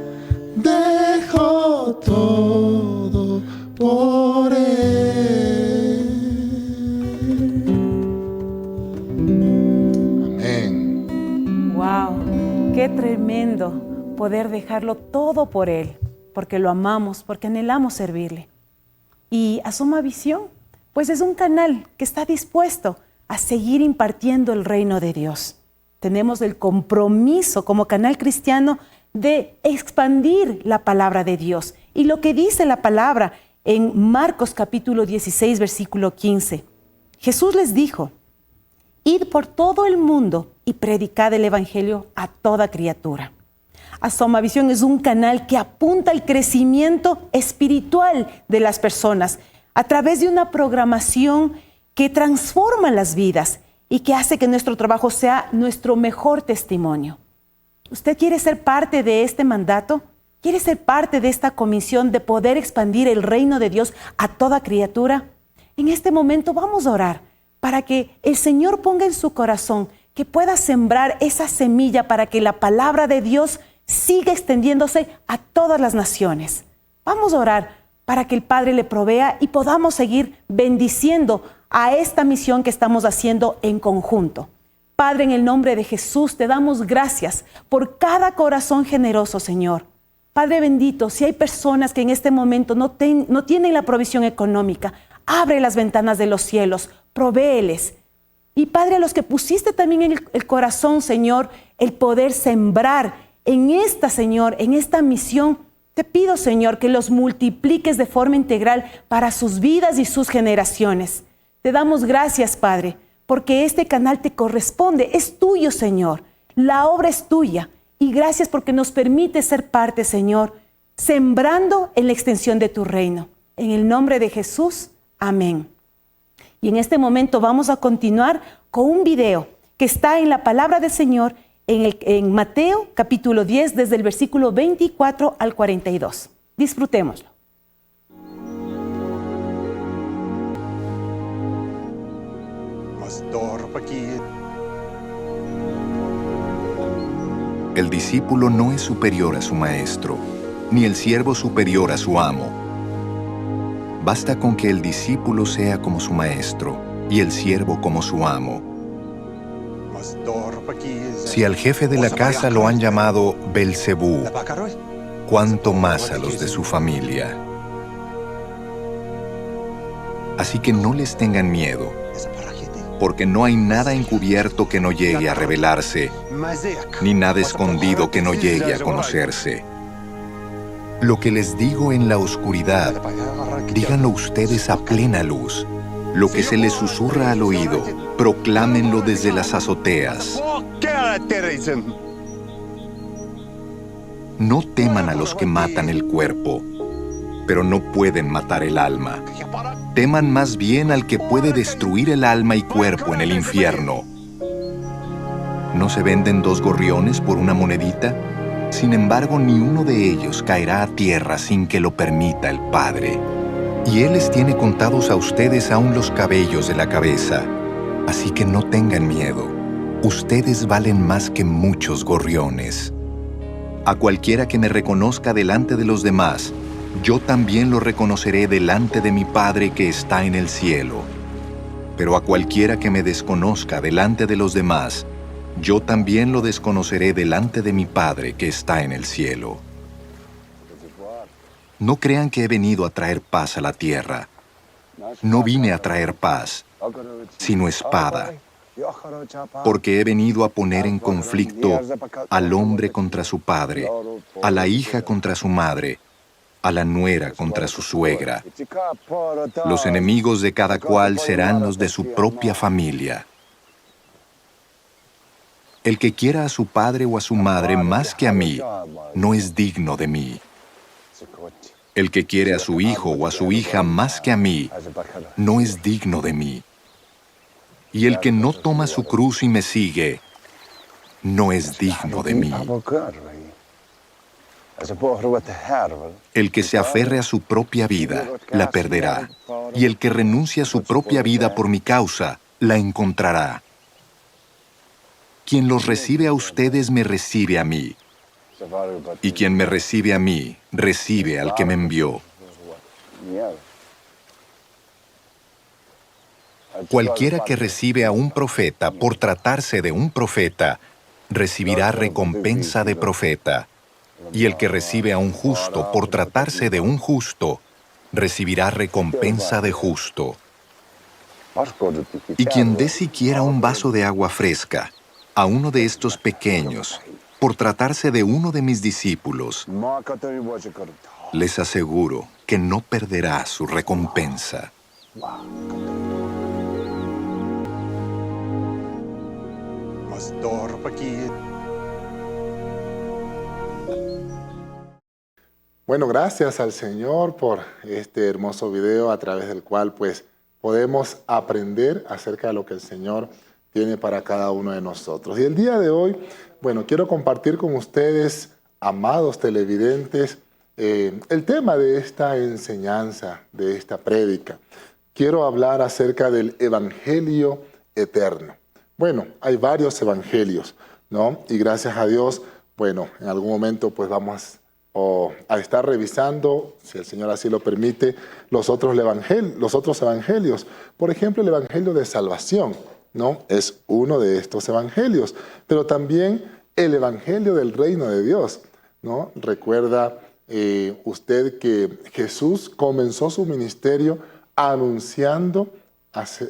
dejo todo por Él. Amén. Wow, qué tremendo poder dejarlo todo por Él, porque lo amamos, porque anhelamos servirle. Y Asoma Visión, pues es un canal que está dispuesto a seguir impartiendo el reino de Dios. tenemos el compromiso como canal cristiano de expandir la palabra de Dios. Y lo que dice la palabra en Marcos capítulo 16, versículo 15. Jesús les dijo: id por todo el mundo y predicad el evangelio a toda criatura. Asomavisión es un canal que apunta al crecimiento espiritual de las personas a través de una programación que transforma las vidas y que hace que nuestro trabajo sea nuestro mejor testimonio. ¿Usted quiere ser parte de este mandato? ¿Quiere ser parte de esta comisión de poder expandir el reino de Dios a toda criatura? En este momento vamos a orar para que el Señor ponga en su corazón que pueda sembrar esa semilla para que la palabra de Dios siga extendiéndose a todas las naciones. Vamos a orar para que el Padre le provea y podamos seguir bendiciendo a esta misión que estamos haciendo en conjunto. Padre, en el nombre de Jesús, te damos gracias por cada corazón generoso, Señor. Padre bendito, si hay personas que en este momento no tienen la provisión económica, abre las ventanas de los cielos, provéeles. Y Padre, a los que pusiste también en el corazón, Señor, el poder sembrar en esta, Señor, en esta misión, te pido, Señor, que los multipliques de forma integral para sus vidas y sus generaciones. Te damos gracias, Padre, porque este canal te corresponde, es tuyo, Señor. La obra es tuya. Y gracias porque nos permite ser parte, Señor, sembrando en la extensión de tu reino. En el nombre de Jesús, amén. Y en este momento vamos a continuar con un video que está en la palabra del Señor en Mateo capítulo 10, desde el versículo 24 al 42. Disfrutémoslo. El discípulo no es superior a su maestro, ni el siervo superior a su amo. Basta con que el discípulo sea como su maestro y el siervo como su amo. Si al jefe de la casa lo han llamado Belcebú, ¿cuánto más a los de su familia? Así que no les tengan miedo, porque no hay nada encubierto que no llegue a revelarse, ni nada escondido que no llegue a conocerse. Lo que les digo en la oscuridad, díganlo ustedes a plena luz. Lo que se les susurra al oído, proclámenlo desde las azoteas. No teman a los que matan el cuerpo, pero no pueden matar el alma. Teman más bien al que puede destruir el alma y cuerpo en el infierno. ¿No se venden 2 gorriones por una monedita? Sin embargo, ni uno de ellos caerá a tierra sin que lo permita el Padre. Y Él les tiene contados a ustedes aún los cabellos de la cabeza. Así que no tengan miedo. Ustedes valen más que muchos gorriones. A cualquiera que me reconozca delante de los demás, yo también lo reconoceré delante de mi Padre que está en el cielo. Pero a cualquiera que me desconozca delante de los demás, yo también lo desconoceré delante de mi Padre que está en el cielo. No crean que he venido a traer paz a la tierra. No vine a traer paz, sino espada, porque he venido a poner en conflicto al hombre contra su padre, a la hija contra su madre, a la nuera contra su suegra. Los enemigos de cada cual serán los de su propia familia. El que quiera a su padre o a su madre más que a mí, no es digno de mí. El que quiere a su hijo o a su hija más que a mí, no es digno de mí. Y el que no toma su cruz y me sigue, no es digno de mí. El que se aferre a su propia vida, la perderá. Y el que renuncie a su propia vida por mi causa, la encontrará. Quien los recibe a ustedes, me recibe a mí. Y quien me recibe a mí, recibe al que me envió. Cualquiera que recibe a un profeta por tratarse de un profeta, recibirá recompensa de profeta. Y el que recibe a un justo por tratarse de un justo, recibirá recompensa de justo. Y quien dé siquiera un vaso de agua fresca a uno de estos pequeños, por tratarse de uno de mis discípulos, les aseguro que no perderá su recompensa. Bueno, gracias al Señor por este hermoso video a través del cual pues podemos aprender acerca de lo que el Señor tiene para cada uno de nosotros. Y el día de hoy, bueno, quiero compartir con ustedes, amados televidentes, el tema de esta enseñanza, de esta prédica. Quiero hablar acerca del Evangelio eterno. Bueno, hay varios evangelios, ¿no? Y gracias a Dios, bueno, en algún momento pues vamos a estar revisando, si el Señor así lo permite, los otros evangelios. Por ejemplo, el Evangelio de Salvación, ¿no? Es uno de estos evangelios, pero también el Evangelio del Reino de Dios, ¿no? Recuerda usted que Jesús comenzó su ministerio anunciando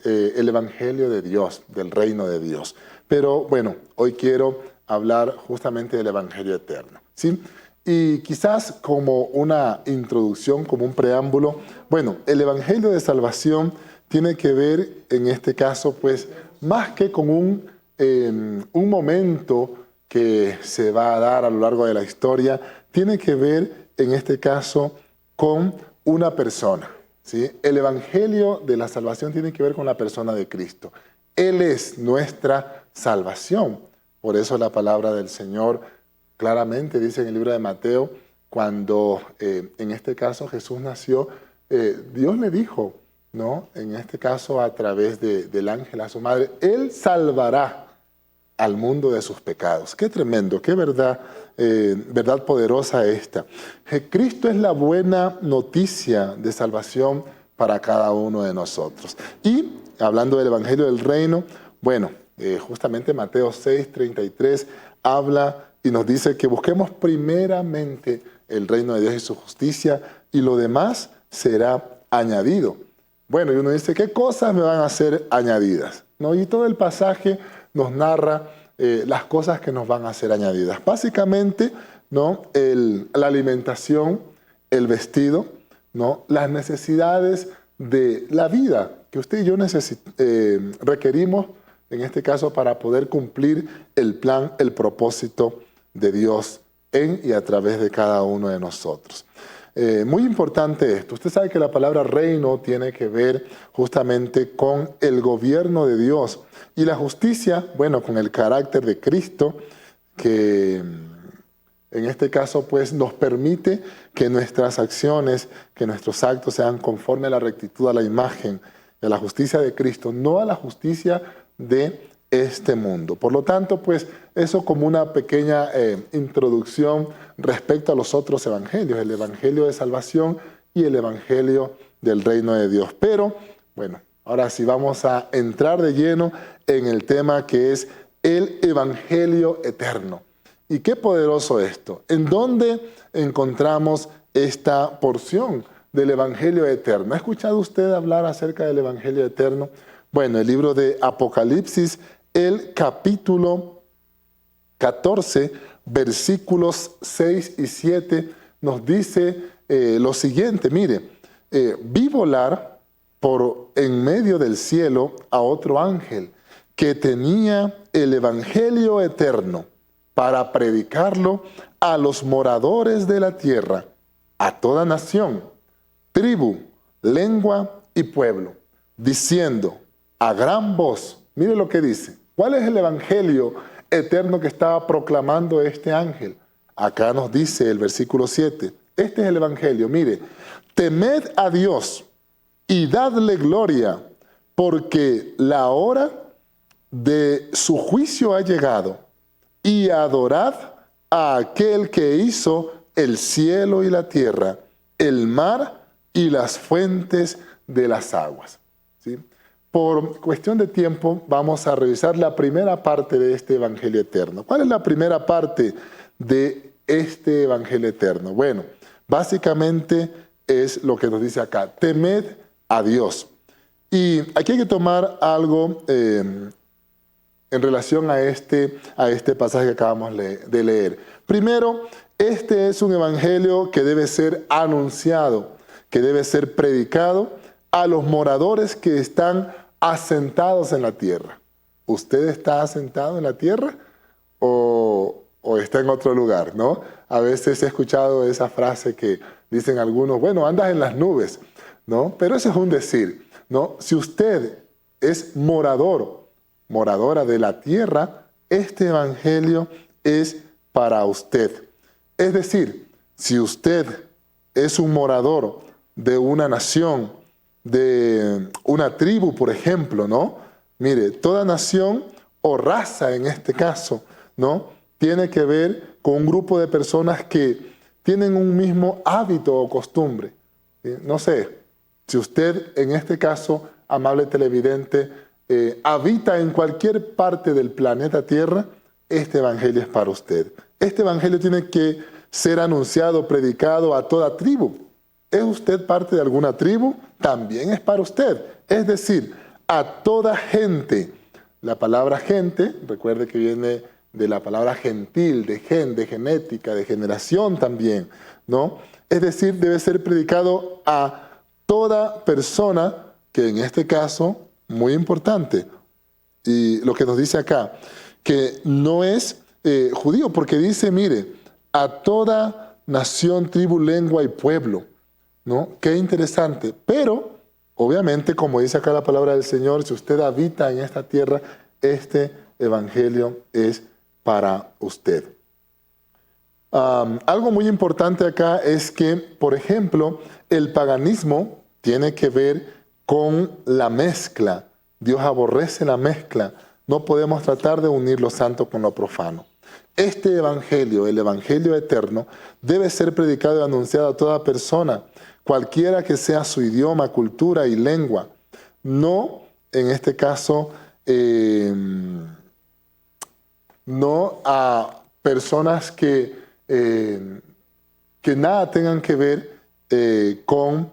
el Evangelio de Dios, del Reino de Dios. Pero bueno, hoy quiero hablar justamente del Evangelio eterno, ¿sí? Y quizás como una introducción, como un preámbulo, bueno, el Evangelio de Salvación tiene que ver, en este caso, pues, más que con un momento que se va a dar a lo largo de la historia, tiene que ver, en este caso, con una persona, ¿sí? El Evangelio de la Salvación tiene que ver con la persona de Cristo. Él es nuestra salvación. Por eso la palabra del Señor claramente dice en el libro de Mateo, cuando en este caso Jesús nació, Dios le dijo, ¿no? En este caso a través del ángel a su madre, Él salvará al mundo de sus pecados. Qué tremendo, qué verdad, verdad poderosa esta. Cristo es la buena noticia de salvación para cada uno de nosotros. Y hablando del Evangelio del Reino, bueno, justamente Mateo 6:33 habla y nos dice que busquemos primeramente el reino de Dios y su justicia y lo demás será añadido. Bueno, y uno dice, ¿qué cosas me van a ser añadidas? ¿No? Y todo el pasaje nos narra las cosas que nos van a ser añadidas. Básicamente, ¿no? La alimentación, el vestido, ¿no? Las necesidades de la vida que usted y yo requerimos, en este caso, para poder cumplir el plan, el propósito de Dios en y a través de cada uno de nosotros. Muy importante esto. Usted sabe que la palabra reino tiene que ver justamente con el gobierno de Dios y la justicia, bueno, con el carácter de Cristo, que en este caso pues nos permite que nuestras acciones, que nuestros actos sean conforme a la rectitud, a la imagen, a la justicia de Cristo, no a la justicia de este mundo. Por lo tanto, pues eso como una pequeña introducción respecto a los otros evangelios, el Evangelio de Salvación y el Evangelio del Reino de Dios. Pero, bueno, ahora sí vamos a entrar de lleno en el tema que es el Evangelio eterno. Y qué poderoso esto. ¿En dónde encontramos esta porción del Evangelio eterno? ¿Ha escuchado usted hablar acerca del Evangelio eterno? Bueno, el libro de Apocalipsis, el capítulo 14, versículos 6 y 7, nos dice lo siguiente. Mire, vi volar por en medio del cielo a otro ángel que tenía el Evangelio eterno para predicarlo a los moradores de la tierra, a toda nación, tribu, lengua y pueblo, diciendo a gran voz, mire lo que dice, ¿cuál es el Evangelio eterno que estaba proclamando este ángel? Acá nos dice el versículo 7, este es el Evangelio, mire, temed a Dios y dadle gloria, porque la hora de su juicio ha llegado, y adorad a aquel que hizo el cielo y la tierra, el mar y las fuentes de las aguas. ¿Sí? Por cuestión de tiempo vamos a revisar la primera parte de este Evangelio eterno. ¿Cuál es la primera parte de este Evangelio eterno? Bueno, básicamente es lo que nos dice acá, temed a Dios. Y aquí hay que tomar algo en relación a este pasaje que acabamos de leer. Primero, este es un evangelio que debe ser anunciado, que debe ser predicado a los moradores que están asentados en la tierra. ¿Usted está asentado en la tierra o está en otro lugar, no? A veces he escuchado esa frase que dicen algunos, bueno, andas en las nubes, ¿no? Pero eso es un decir, ¿no? Si usted es moradora de la tierra, este evangelio es para usted. Es decir, si usted es un morador de una nación, de una tribu, por ejemplo, ¿no? Mire, toda nación o raza en este caso, ¿no? Tiene que ver con un grupo de personas que tienen un mismo hábito o costumbre. No sé, si usted en este caso, amable televidente, habita en cualquier parte del planeta Tierra, este evangelio es para usted. Este evangelio tiene que ser anunciado, predicado a toda tribu. ¿Es usted parte de alguna tribu? También es para usted. Es decir, a toda gente. La palabra gente, recuerde que viene de la palabra gentil, de gen, de genética, de generación también, ¿no? Es decir, debe ser predicado a toda persona, que en este caso, muy importante, y lo que nos dice acá, que no es judío, porque dice, mire, a toda nación, tribu, lengua y pueblo, ¿no? Qué interesante. Pero, obviamente, como dice acá la palabra del Señor, si usted habita en esta tierra, este evangelio es para usted. Algo muy importante acá es que, por ejemplo, el paganismo tiene que ver con la mezcla. Dios aborrece la mezcla. No podemos tratar de unir lo santo con lo profano. Este evangelio, el evangelio eterno, debe ser predicado y anunciado a toda persona, cualquiera que sea su idioma, cultura y lengua. No, en este caso, no a personas que nada tengan que ver con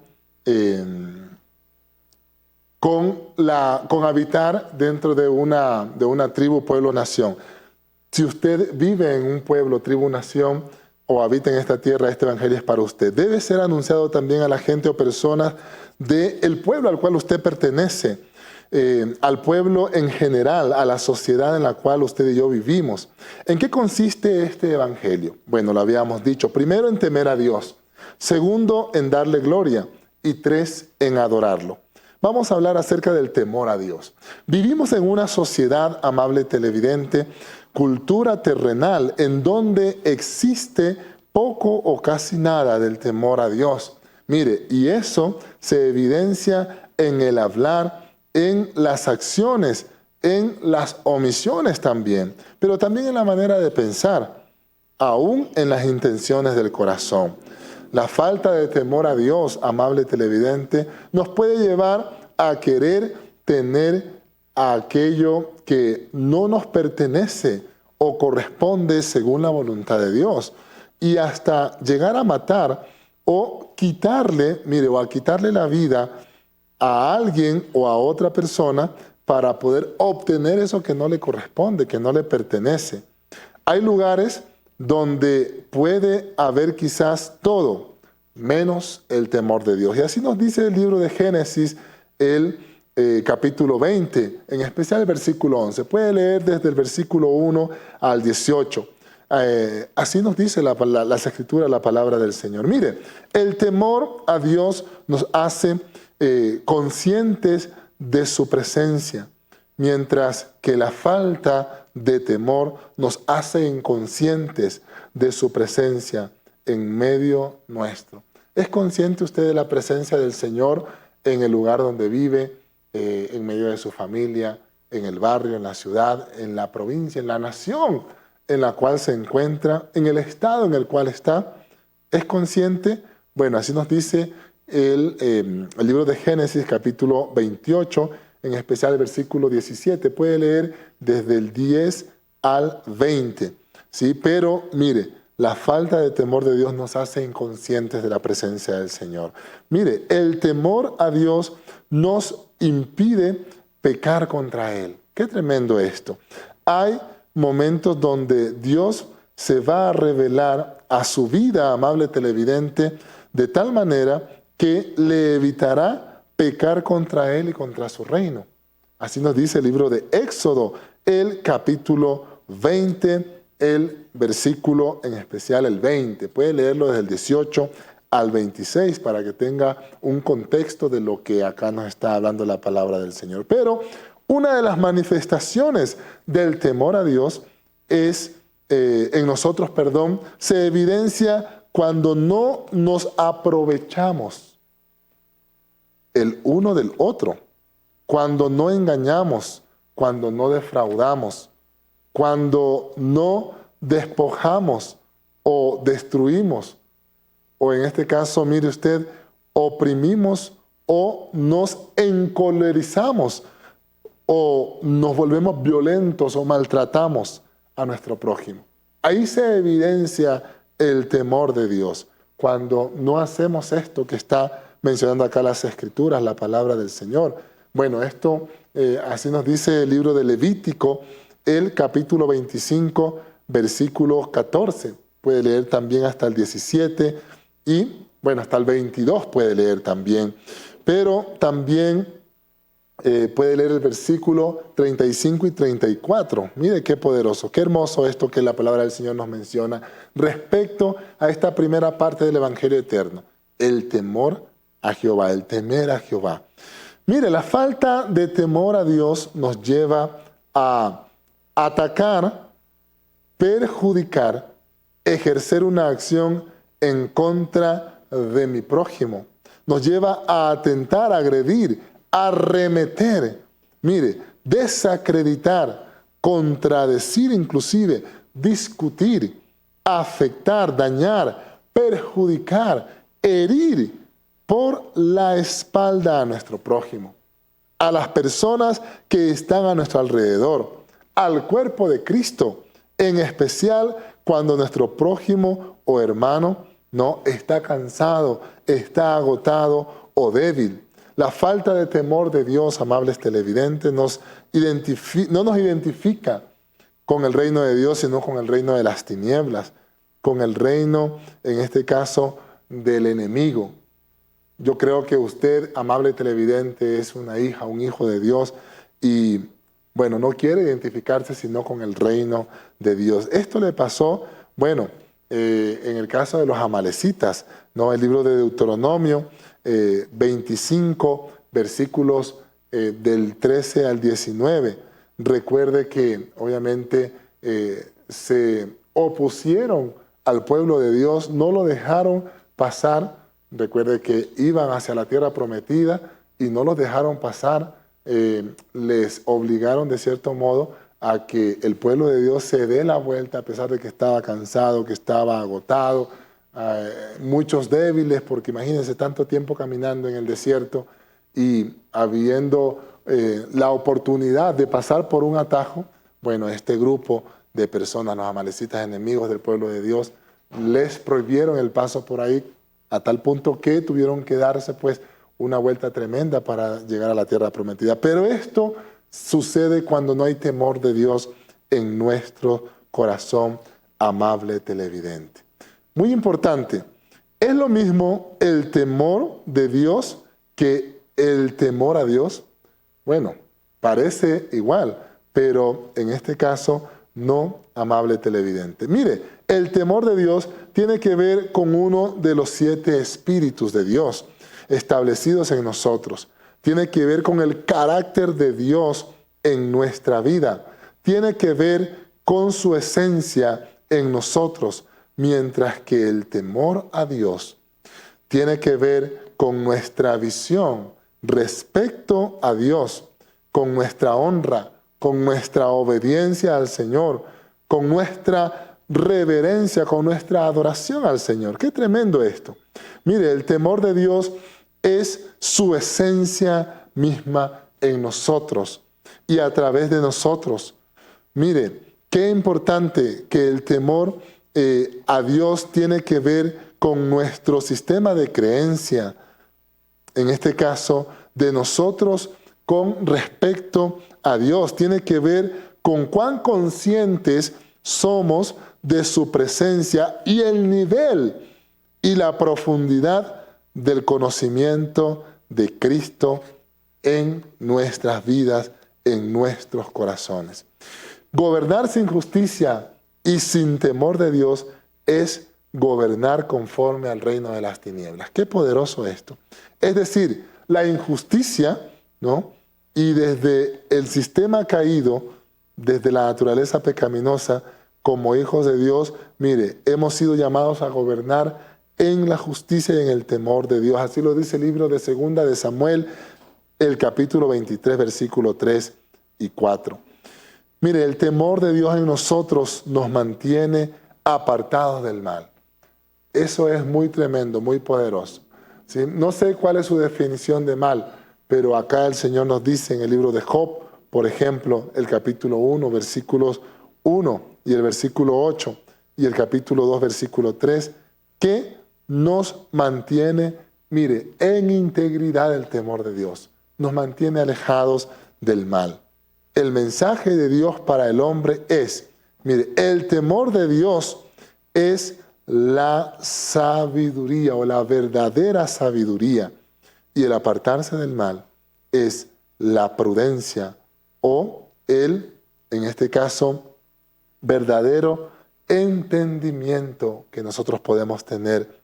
habitar dentro de una tribu, pueblo, nación. Si usted vive en un pueblo, tribu, nación o habita en esta tierra, este evangelio es para usted. Debe ser anunciado también a la gente o personas del pueblo al cual usted pertenece, al pueblo en general, a la sociedad en la cual usted y yo vivimos. ¿En qué consiste este evangelio? Bueno, lo habíamos dicho. Primero, en temer a Dios. Segundo, en darle gloria. Y tres, en adorarlo. Vamos a hablar acerca del temor a Dios. Vivimos en una sociedad, amable televidente, cultura terrenal, en donde existe poco o casi nada del temor a Dios. Mire, y eso se evidencia en el hablar, en las acciones, en las omisiones también, pero también en la manera de pensar, aún en las intenciones del corazón. La falta de temor a Dios, amable televidente, nos puede llevar a querer tener aquello que no nos pertenece o corresponde según la voluntad de Dios, y hasta llegar a matar o quitarle, mire, o a quitarle la vida a alguien o a otra persona para poder obtener eso que no le corresponde, que no le pertenece. Hay lugares donde puede haber quizás todo, menos el temor de Dios. Y así nos dice el libro de Génesis, el capítulo 20, en especial el versículo 11. Puede leer desde el versículo 1 al 18. Así nos dice las Escrituras, la palabra del Señor. Mire, el temor a Dios nos hace conscientes de su presencia, mientras que la falta de temor nos hace inconscientes de su presencia en medio nuestro. ¿Es consciente usted de la presencia del Señor en el lugar donde vive, en medio de su familia, en el barrio, en la ciudad, en la provincia, en la nación en la cual se encuentra, en el estado en el cual está? ¿Es consciente? Bueno, así nos dice el libro de Génesis, capítulo 28, en especial el versículo 17. Puede leer desde el 10 al 20. ¿Sí? Pero mire, la falta de temor de Dios nos hace inconscientes de la presencia del Señor. Mire, el temor a Dios nos impide pecar contra Él. Qué tremendo esto. Hay momentos donde Dios se va a revelar a su vida, amable televidente, de tal manera que le evitará pecar contra Él y contra su reino. Así nos dice el libro de Éxodo, el capítulo 20, el versículo en especial el 20. Puede leerlo desde el 18 al 26 para que tenga un contexto de lo que acá nos está hablando la palabra del Señor. Pero una de las manifestaciones del temor a Dios es, se evidencia cuando no nos aprovechamos el uno del otro, cuando no engañamos, cuando no defraudamos, cuando no despojamos o destruimos, o en este caso, mire usted, oprimimos o nos encolerizamos, o nos volvemos violentos o maltratamos a nuestro prójimo. Ahí se evidencia el temor de Dios, cuando no hacemos esto que está mencionando acá las Escrituras, la palabra del Señor. Bueno, esto así nos dice el libro de Levítico, el capítulo 25, versículo 14. Puede leer también hasta el 17 y, bueno, hasta el 22 puede leer también. Pero también puede leer el versículo 35 y 34. Mire qué poderoso, qué hermoso esto que la palabra del Señor nos menciona respecto a esta primera parte del Evangelio eterno. El temor a Jehová, el temer a Jehová. Mire, la falta de temor a Dios nos lleva a atacar, perjudicar, ejercer una acción en contra de mi prójimo. Nos lleva a atentar, a agredir, a arremeter. Mire, desacreditar, contradecir inclusive, discutir, afectar, dañar, perjudicar, herir por la espalda a nuestro prójimo, a las personas que están a nuestro alrededor, al cuerpo de Cristo, en especial cuando nuestro prójimo o hermano no está cansado, está agotado o débil. La falta de temor de Dios, amables televidentes, no nos identifica con el reino de Dios, sino con el reino de las tinieblas, con el reino, en este caso, del enemigo. Yo creo que usted, amable televidente, es una hija, un hijo de Dios y, bueno, no quiere identificarse sino con el reino de Dios. Esto le pasó, bueno, en el caso de los amalecitas, ¿no? El libro de Deuteronomio 25, versículos del 13 al 19. Recuerde que, obviamente, se opusieron al pueblo de Dios, no lo dejaron pasar. Recuerde que iban hacia la tierra prometida y no los dejaron pasar, les obligaron de cierto modo a que el pueblo de Dios se dé la vuelta a pesar de que estaba cansado, que estaba agotado, muchos débiles, porque imagínense tanto tiempo caminando en el desierto y habiendo la oportunidad de pasar por un atajo. Bueno, este grupo de personas, los amalecitas, enemigos del pueblo de Dios, les prohibieron el paso por ahí, a tal punto que tuvieron que darse pues una vuelta tremenda para llegar a la tierra prometida. Pero esto sucede cuando no hay temor de Dios en nuestro corazón, amable televidente. Muy importante, ¿es lo mismo el temor de Dios que el temor a Dios? Bueno, parece igual, pero en este caso no, amable televidente. Mire, el temor de Dios tiene que ver con uno de los 7 espíritus de Dios establecidos en nosotros. Tiene que ver con el carácter de Dios en nuestra vida. Tiene que ver con su esencia en nosotros, mientras que el temor a Dios tiene que ver con nuestra visión respecto a Dios, con nuestra honra, con nuestra obediencia al Señor, con nuestra reverencia, con nuestra adoración al Señor. ¡Qué tremendo esto! Mire, el temor de Dios es su esencia misma en nosotros y a través de nosotros. Mire, qué importante que el temor a Dios tiene que ver con nuestro sistema de creencia, en este caso, de nosotros con respecto a Dios, tiene que ver con cuán conscientes somos de su presencia y el nivel y la profundidad del conocimiento de Cristo en nuestras vidas, en nuestros corazones. Gobernar sin justicia y sin temor de Dios es gobernar conforme al reino de las tinieblas. Qué poderoso esto. Es decir, la injusticia, ¿no? Y desde el sistema caído, desde la naturaleza pecaminosa, como hijos de Dios, mire, hemos sido llamados a gobernar en la justicia y en el temor de Dios. Así lo dice el libro de 2 de Samuel, el capítulo 23, versículo 3 y 4. Mire, el temor de Dios en nosotros nos mantiene apartados del mal. Eso es muy tremendo, muy poderoso. ¿Sí? No sé cuál es su definición de mal, pero acá el Señor nos dice en el libro de Job, por ejemplo, el capítulo 1, versículos 1 y el versículo 8 y el capítulo 2, versículo 3, que nos mantiene, mire, en integridad el temor de Dios. Nos mantiene alejados del mal. El mensaje de Dios para el hombre es, mire, el temor de Dios es la sabiduría o la verdadera sabiduría, y el apartarse del mal es la prudencia o el, en este caso, verdadero entendimiento que nosotros podemos tener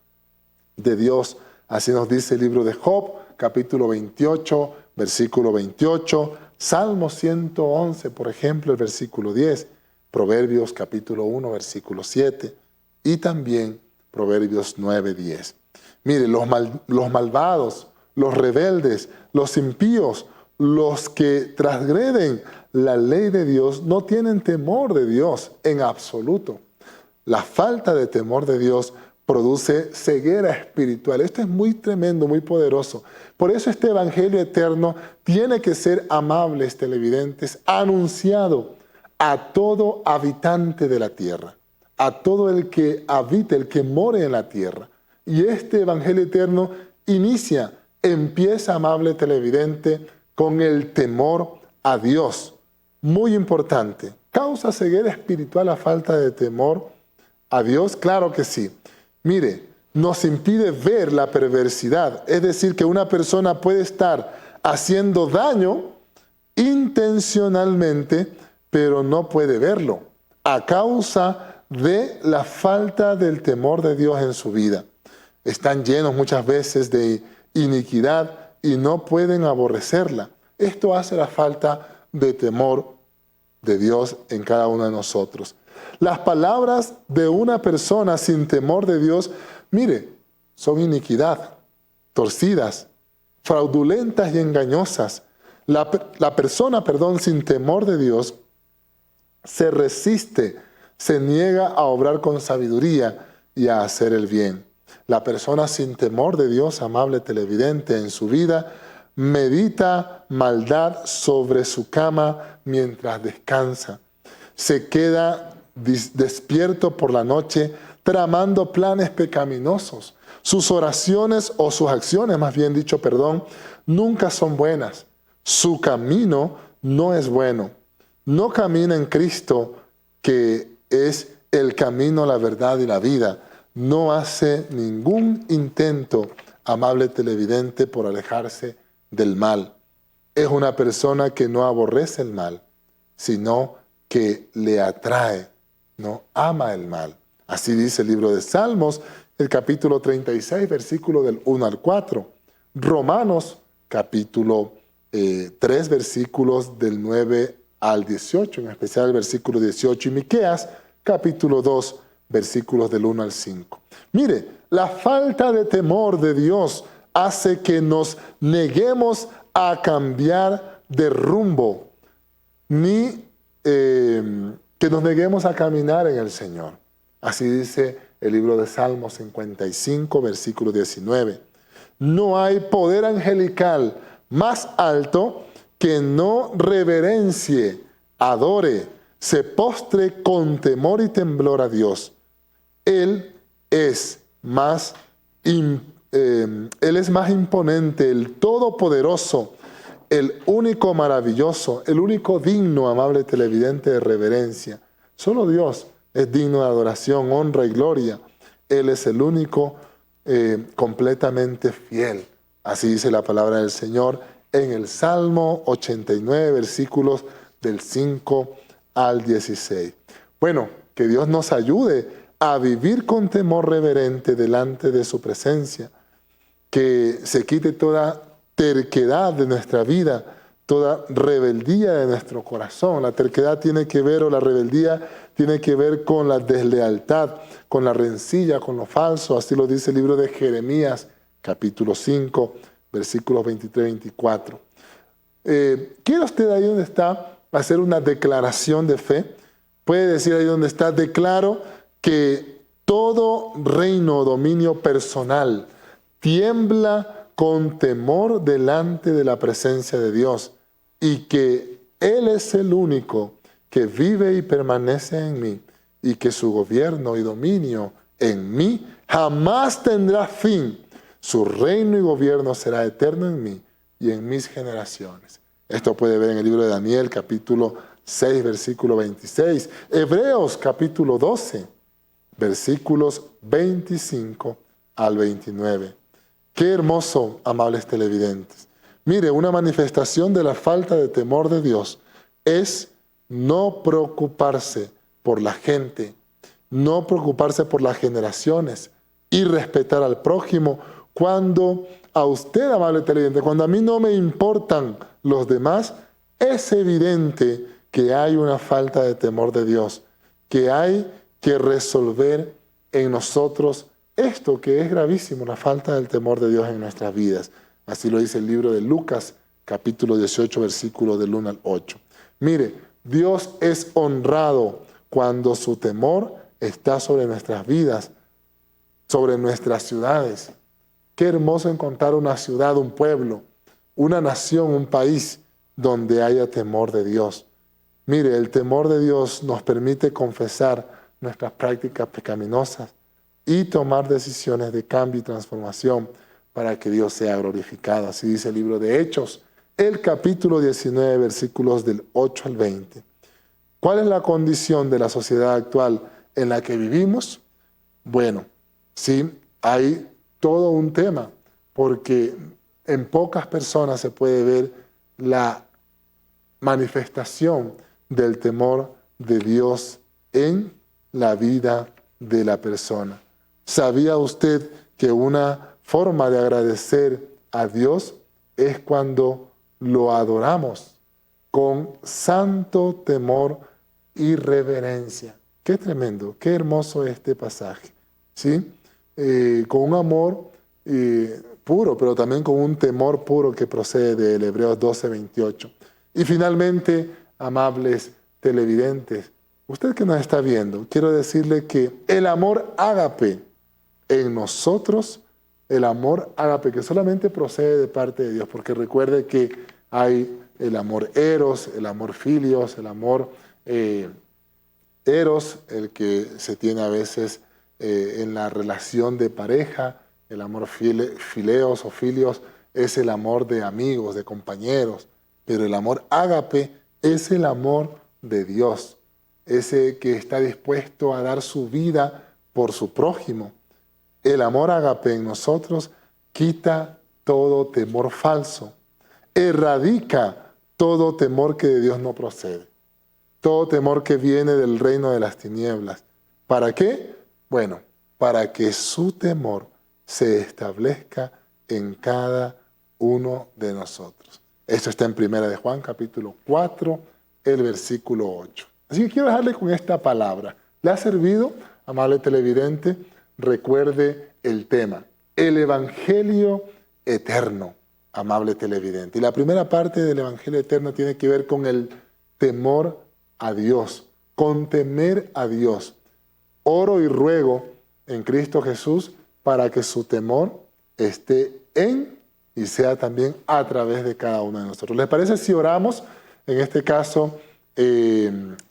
de Dios. Así nos dice el libro de Job, capítulo 28, versículo 28, Salmo 111, por ejemplo, el versículo 10, Proverbios capítulo 1, versículo 7, y también Proverbios 9, 10. Mire, los malvados, los rebeldes, los impíos, los que transgreden la ley de Dios, no tienen temor de Dios en absoluto. La falta de temor de Dios produce ceguera espiritual. Esto es muy tremendo, muy poderoso. Por eso este evangelio eterno tiene que ser, amables televidentes, anunciado a todo habitante de la tierra, a todo el que habite, el que more en la tierra. Y este evangelio eterno empieza, amable televidente, con el temor a Dios. Muy importante. ¿Causa ceguera espiritual la falta de temor a Dios? Claro que sí. Mire, nos impide ver la perversidad. Es decir, que una persona puede estar haciendo daño intencionalmente, pero no puede verlo, a causa de la falta del temor de Dios en su vida. Están llenos muchas veces de iniquidad y no pueden aborrecerla. Esto hace la falta de temor de Dios en cada uno de nosotros. Las palabras de una persona sin temor de Dios, mire, son iniquidad, torcidas, fraudulentas y engañosas. La persona, sin temor de Dios, se resiste, se niega a obrar con sabiduría y a hacer el bien. La persona sin temor de Dios, amable televidente, en su vida, medita maldad sobre su cama mientras descansa. Se queda despierto por la noche tramando planes pecaminosos. Sus oraciones o sus acciones, más bien dicho, nunca son buenas. Su camino no es bueno. No camina en Cristo, que es el camino, la verdad y la vida. No hace ningún intento, amable televidente, por alejarse del mal. Es una persona que no aborrece el mal, sino que le atrae, no ama el mal. Así dice el libro de Salmos, el capítulo 36, versículo del 1 al 4. Romanos, capítulo 3, versículos del 9 al 18, en especial el versículo 18. Y Miqueas, capítulo 2, versículos del 1 al 5. Mire, la falta de temor de Dios hace que nos neguemos a cambiar de rumbo, ni que nos neguemos a caminar en el Señor. Así dice el libro de Salmos 55, versículo 19. No hay poder angelical más alto que no reverencie, adore, se postre con temor y temblor a Dios. Él es más imponente, el Todopoderoso, el único maravilloso, el único digno, amable televidente, de reverencia. Solo Dios es digno de adoración, honra y gloria. Él es el único completamente fiel. Así dice la palabra del Señor en el Salmo 89, versículos del 5 al 16. Bueno, que Dios nos ayude a vivir con temor reverente delante de su presencia, que se quite toda terquedad de nuestra vida, toda rebeldía de nuestro corazón. La terquedad tiene que ver, o la rebeldía tiene que ver con la deslealtad, con la rencilla, con lo falso. Así lo dice el libro de Jeremías, capítulo 5, versículos 23 y 24. ¿Quiere usted ahí donde está hacer una declaración de fe? Puede decir ahí donde está: declaro que todo reino o dominio personal tiembla con temor delante de la presencia de Dios, y que Él es el único que vive y permanece en mí, y que su gobierno y dominio en mí jamás tendrá fin. Su reino y gobierno será eterno en mí y en mis generaciones. Esto puede ver en el libro de Daniel, capítulo 6, versículo 26. Hebreos, capítulo 12, versículos 25 al 29. Qué hermoso, amables televidentes. Mire, una manifestación de la falta de temor de Dios es no preocuparse por la gente, no preocuparse por las generaciones y respetar al prójimo. Cuando a usted, amable televidente, cuando a mí no me importan los demás, es evidente que hay una falta de temor de Dios, que hay que resolver en nosotros esto que es gravísimo, la falta del temor de Dios en nuestras vidas. Así lo dice el libro de Lucas, capítulo 18, versículo del 1 al 8. Mire, Dios es honrado cuando su temor está sobre nuestras vidas, sobre nuestras ciudades. Qué hermoso encontrar una ciudad, un pueblo, una nación, un país donde haya temor de Dios. Mire, el temor de Dios nos permite confesar nuestras prácticas pecaminosas y tomar decisiones de cambio y transformación para que Dios sea glorificado. Así dice el libro de Hechos, el capítulo 19, versículos del 8 al 20. ¿Cuál es la condición de la sociedad actual en la que vivimos? Bueno, sí, hay todo un tema, porque en pocas personas se puede ver la manifestación del temor de Dios en la vida de la persona. ¿Sabía usted que una forma de agradecer a Dios es cuando lo adoramos con santo temor y reverencia? Qué tremendo, qué hermoso este pasaje, ¿sí? Con un amor puro, pero también con un temor puro que procede del Hebreos 12, 28. Y finalmente, amables televidentes, usted que nos está viendo, quiero decirle que el amor ágape en nosotros, el amor ágape que solamente procede de parte de Dios, porque recuerde que hay el amor eros, el amor filios, el amor eros, el que se tiene a veces en la relación de pareja. El amor fileos o filios es el amor de amigos, de compañeros, pero el amor ágape es el amor de Dios, ese que está dispuesto a dar su vida por su prójimo. El amor ágape en nosotros quita todo temor falso, erradica todo temor que de Dios no procede, todo temor que viene del reino de las tinieblas. ¿Para qué? Bueno, para que su temor se establezca en cada uno de nosotros. Esto está en 1 de Juan, capítulo 4, el versículo 8. Así que quiero dejarle con esta palabra. ¿Le ha servido, amable televidente? Recuerde el tema, el Evangelio eterno, amable televidente. Y la primera parte del Evangelio eterno tiene que ver con el temor a Dios, con temer a Dios. Oro y ruego en Cristo Jesús para que su temor esté en y sea también a través de cada uno de nosotros. ¿Les parece si oramos, en este caso,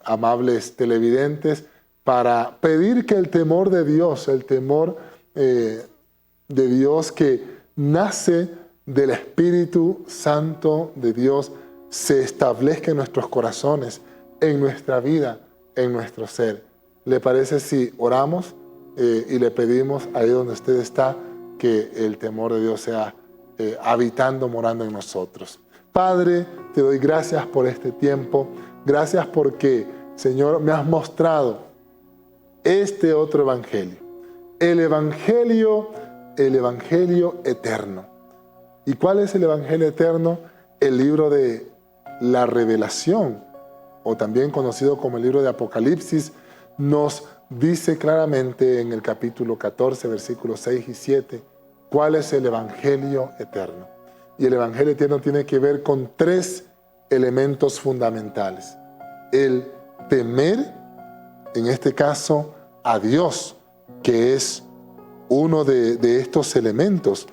amables televidentes, para pedir que el temor de Dios, el temor de Dios que nace del Espíritu Santo de Dios se establezca en nuestros corazones, en nuestra vida, en nuestro ser. ¿Le parece si oramos y le pedimos ahí donde usted está que el temor de Dios sea habitando, morando en nosotros? Padre, te doy gracias por este tiempo. Gracias porque, Señor, me has mostrado este otro evangelio. El evangelio eterno. ¿Y cuál es el evangelio eterno? El libro de la Revelación, o también conocido como el libro de Apocalipsis, nos dice claramente en el capítulo 14, versículos 6 y 7, cuál es el evangelio eterno. Y el evangelio eterno tiene que ver con 3 elementos fundamentales. El temer, en este caso, a Dios, que es uno de estos elementos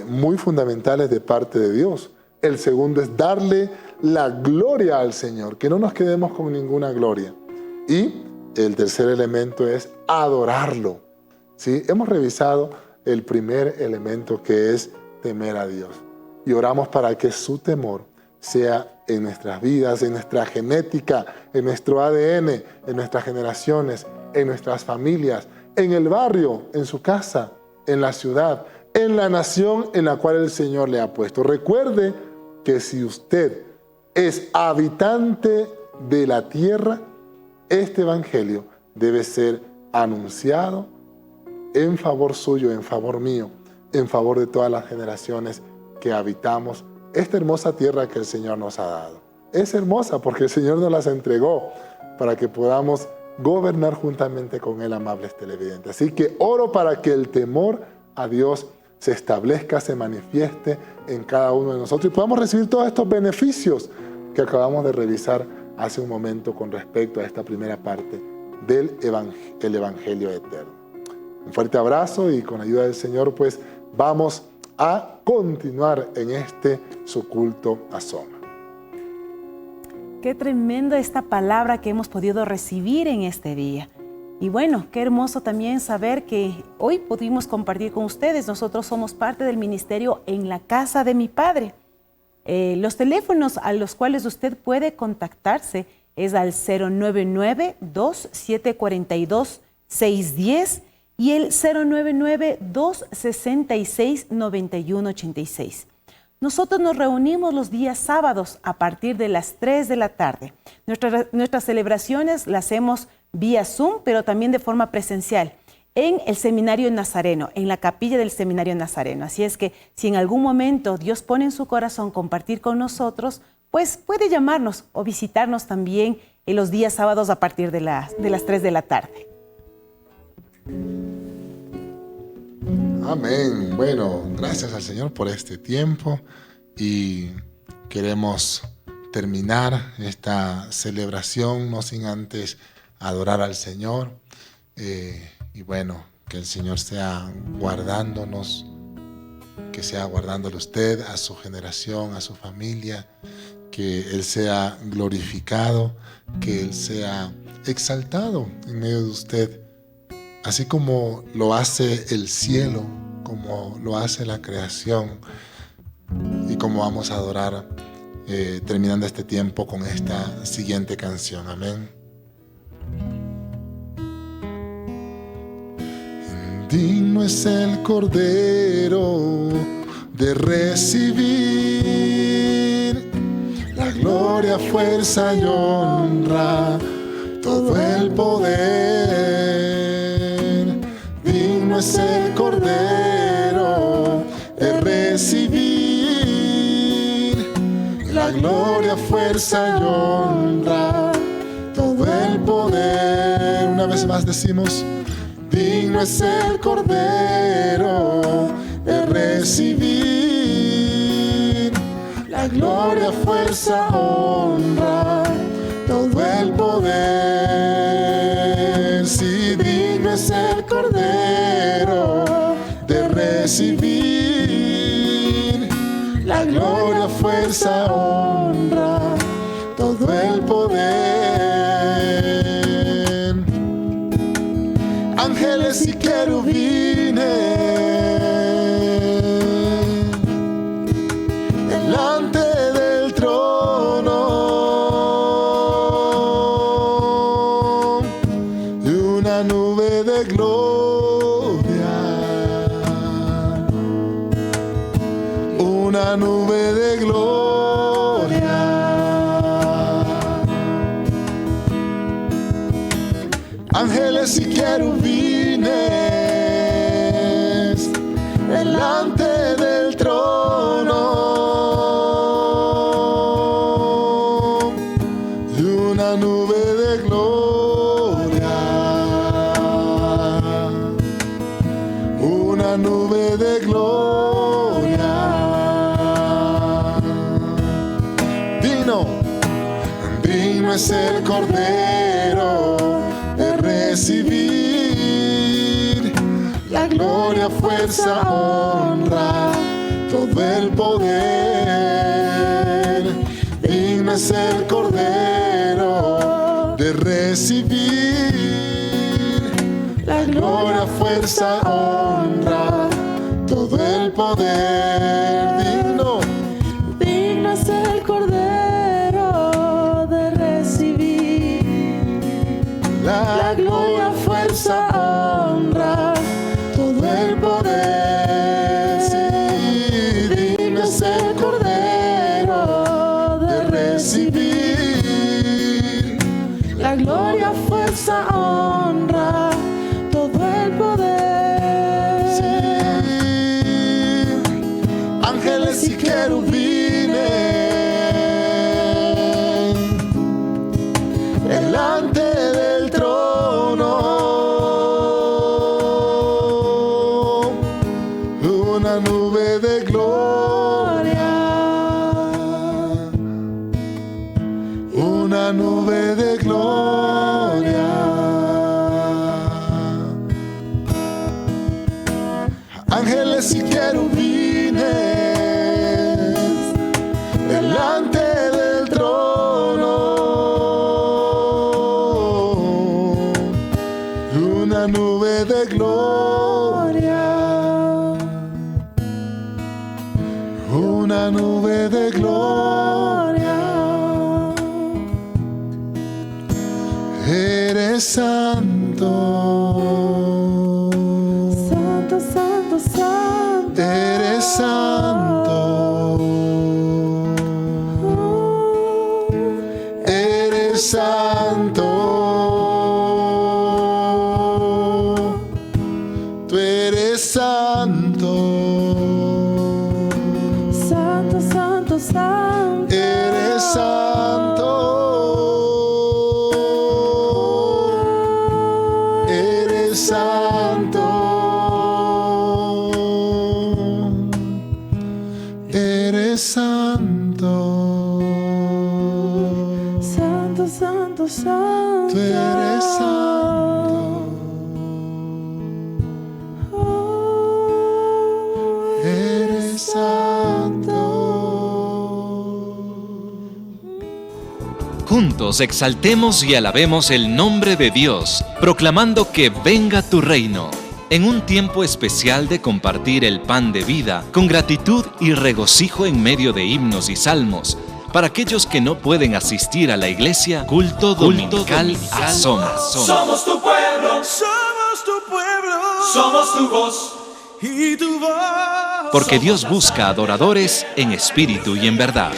muy fundamentales de parte de Dios. El segundo es darle la gloria al Señor, que no nos quedemos con ninguna gloria. Y el tercer elemento es adorarlo. ¿Sí? Hemos revisado el primer elemento, que es temer a Dios. Y oramos para que su temor sea en nuestras vidas, en nuestra genética, en nuestro ADN, en nuestras generaciones, en nuestras familias, en el barrio, en su casa, en la ciudad, en la nación en la cual el Señor le ha puesto. Recuerde que si usted es habitante de la tierra, este evangelio debe ser anunciado en favor suyo, en favor mío, en favor de todas las generaciones que habitamos esta hermosa tierra que el Señor nos ha dado. Es hermosa porque el Señor nos las entregó para que podamos gobernar juntamente con Él, amables televidentes. Así que oro para que el temor a Dios se establezca, se manifieste en cada uno de nosotros y podamos recibir todos estos beneficios que acabamos de revisar hace un momento con respecto a esta primera parte del Evangelio eterno. Un fuerte abrazo y con ayuda del Señor pues vamos a continuar en su culto a Soma. Qué tremenda esta palabra que hemos podido recibir en este día. Y bueno, qué hermoso también saber que hoy pudimos compartir con ustedes. Nosotros somos parte del ministerio En la Casa de mi Padre. Los teléfonos a los cuales usted puede contactarse es al 099-2742-610 y el 099-266-9186. Nosotros nos reunimos los días sábados a partir de las 3 de la tarde. Nuestras celebraciones las hacemos vía Zoom, pero también de forma presencial, en el Seminario Nazareno, en la capilla del Seminario Nazareno. Así es que si en algún momento Dios pone en su corazón compartir con nosotros, pues puede llamarnos o visitarnos también en los días sábados a partir de las 3 de la tarde. Amén. Bueno, gracias al Señor por este tiempo y queremos terminar esta celebración no sin antes adorar al Señor y bueno, que el Señor sea guardándonos, que sea guardándole usted, a su generación, a su familia, que Él sea glorificado, que Él sea exaltado en medio de usted, así como lo hace el cielo, como lo hace la creación y como vamos a adorar terminando este tiempo con esta siguiente canción. Amén. Digno es el Cordero de recibir la gloria, fuerza y honra, todo el poder. Digno es el Cordero de recibir la gloria, fuerza y honra, todo el poder. Una vez más decimos: digno es el Cordero de recibir la gloria, fuerza, honra, todo el poder. Sí, digno es el Cordero de recibir la gloria, fuerza, honra, todo el poder. Ángeles y querubines nube de gloria, una nube de gloria. Ángeles y querubines delante del trono, y una nube de gloria, una nube de gloria. Digno es el Cordero de recibir la gloria, fuerza, honra, todo el poder. Digno es el Cordero de recibir la gloria, fuerza, honra, todo el poder. Digno es el Cordero de recibir la gloria, fuerza, honra, todo el poder. Sí, digno es el Cordero de recibir la gloria, fuerza, honra, todo el poder. Sí, ángeles y querubines delante del trono, una nube de gloria, una nube de gloria. Ángeles y querubines delante del trono, una nube de gloria, una nube de gloria. Eres santo, santo, santo, santo. Eres santo, eres santo. Tú eres santo, santo, santo, santo. Eres santo, eres santo, eres santo, santo, santo, santo. Tú eres santo. Eres santo. Juntos exaltemos y alabemos el nombre de Dios, proclamando que venga tu reino. En un tiempo especial de compartir el pan de vida, con gratitud y regocijo en medio de himnos y salmos, para aquellos que no pueden asistir a la iglesia, culto dominical asoma. Somos tu pueblo, somos tu pueblo, somos tu voz y tu voz. Porque Dios busca adoradores en espíritu y en verdad.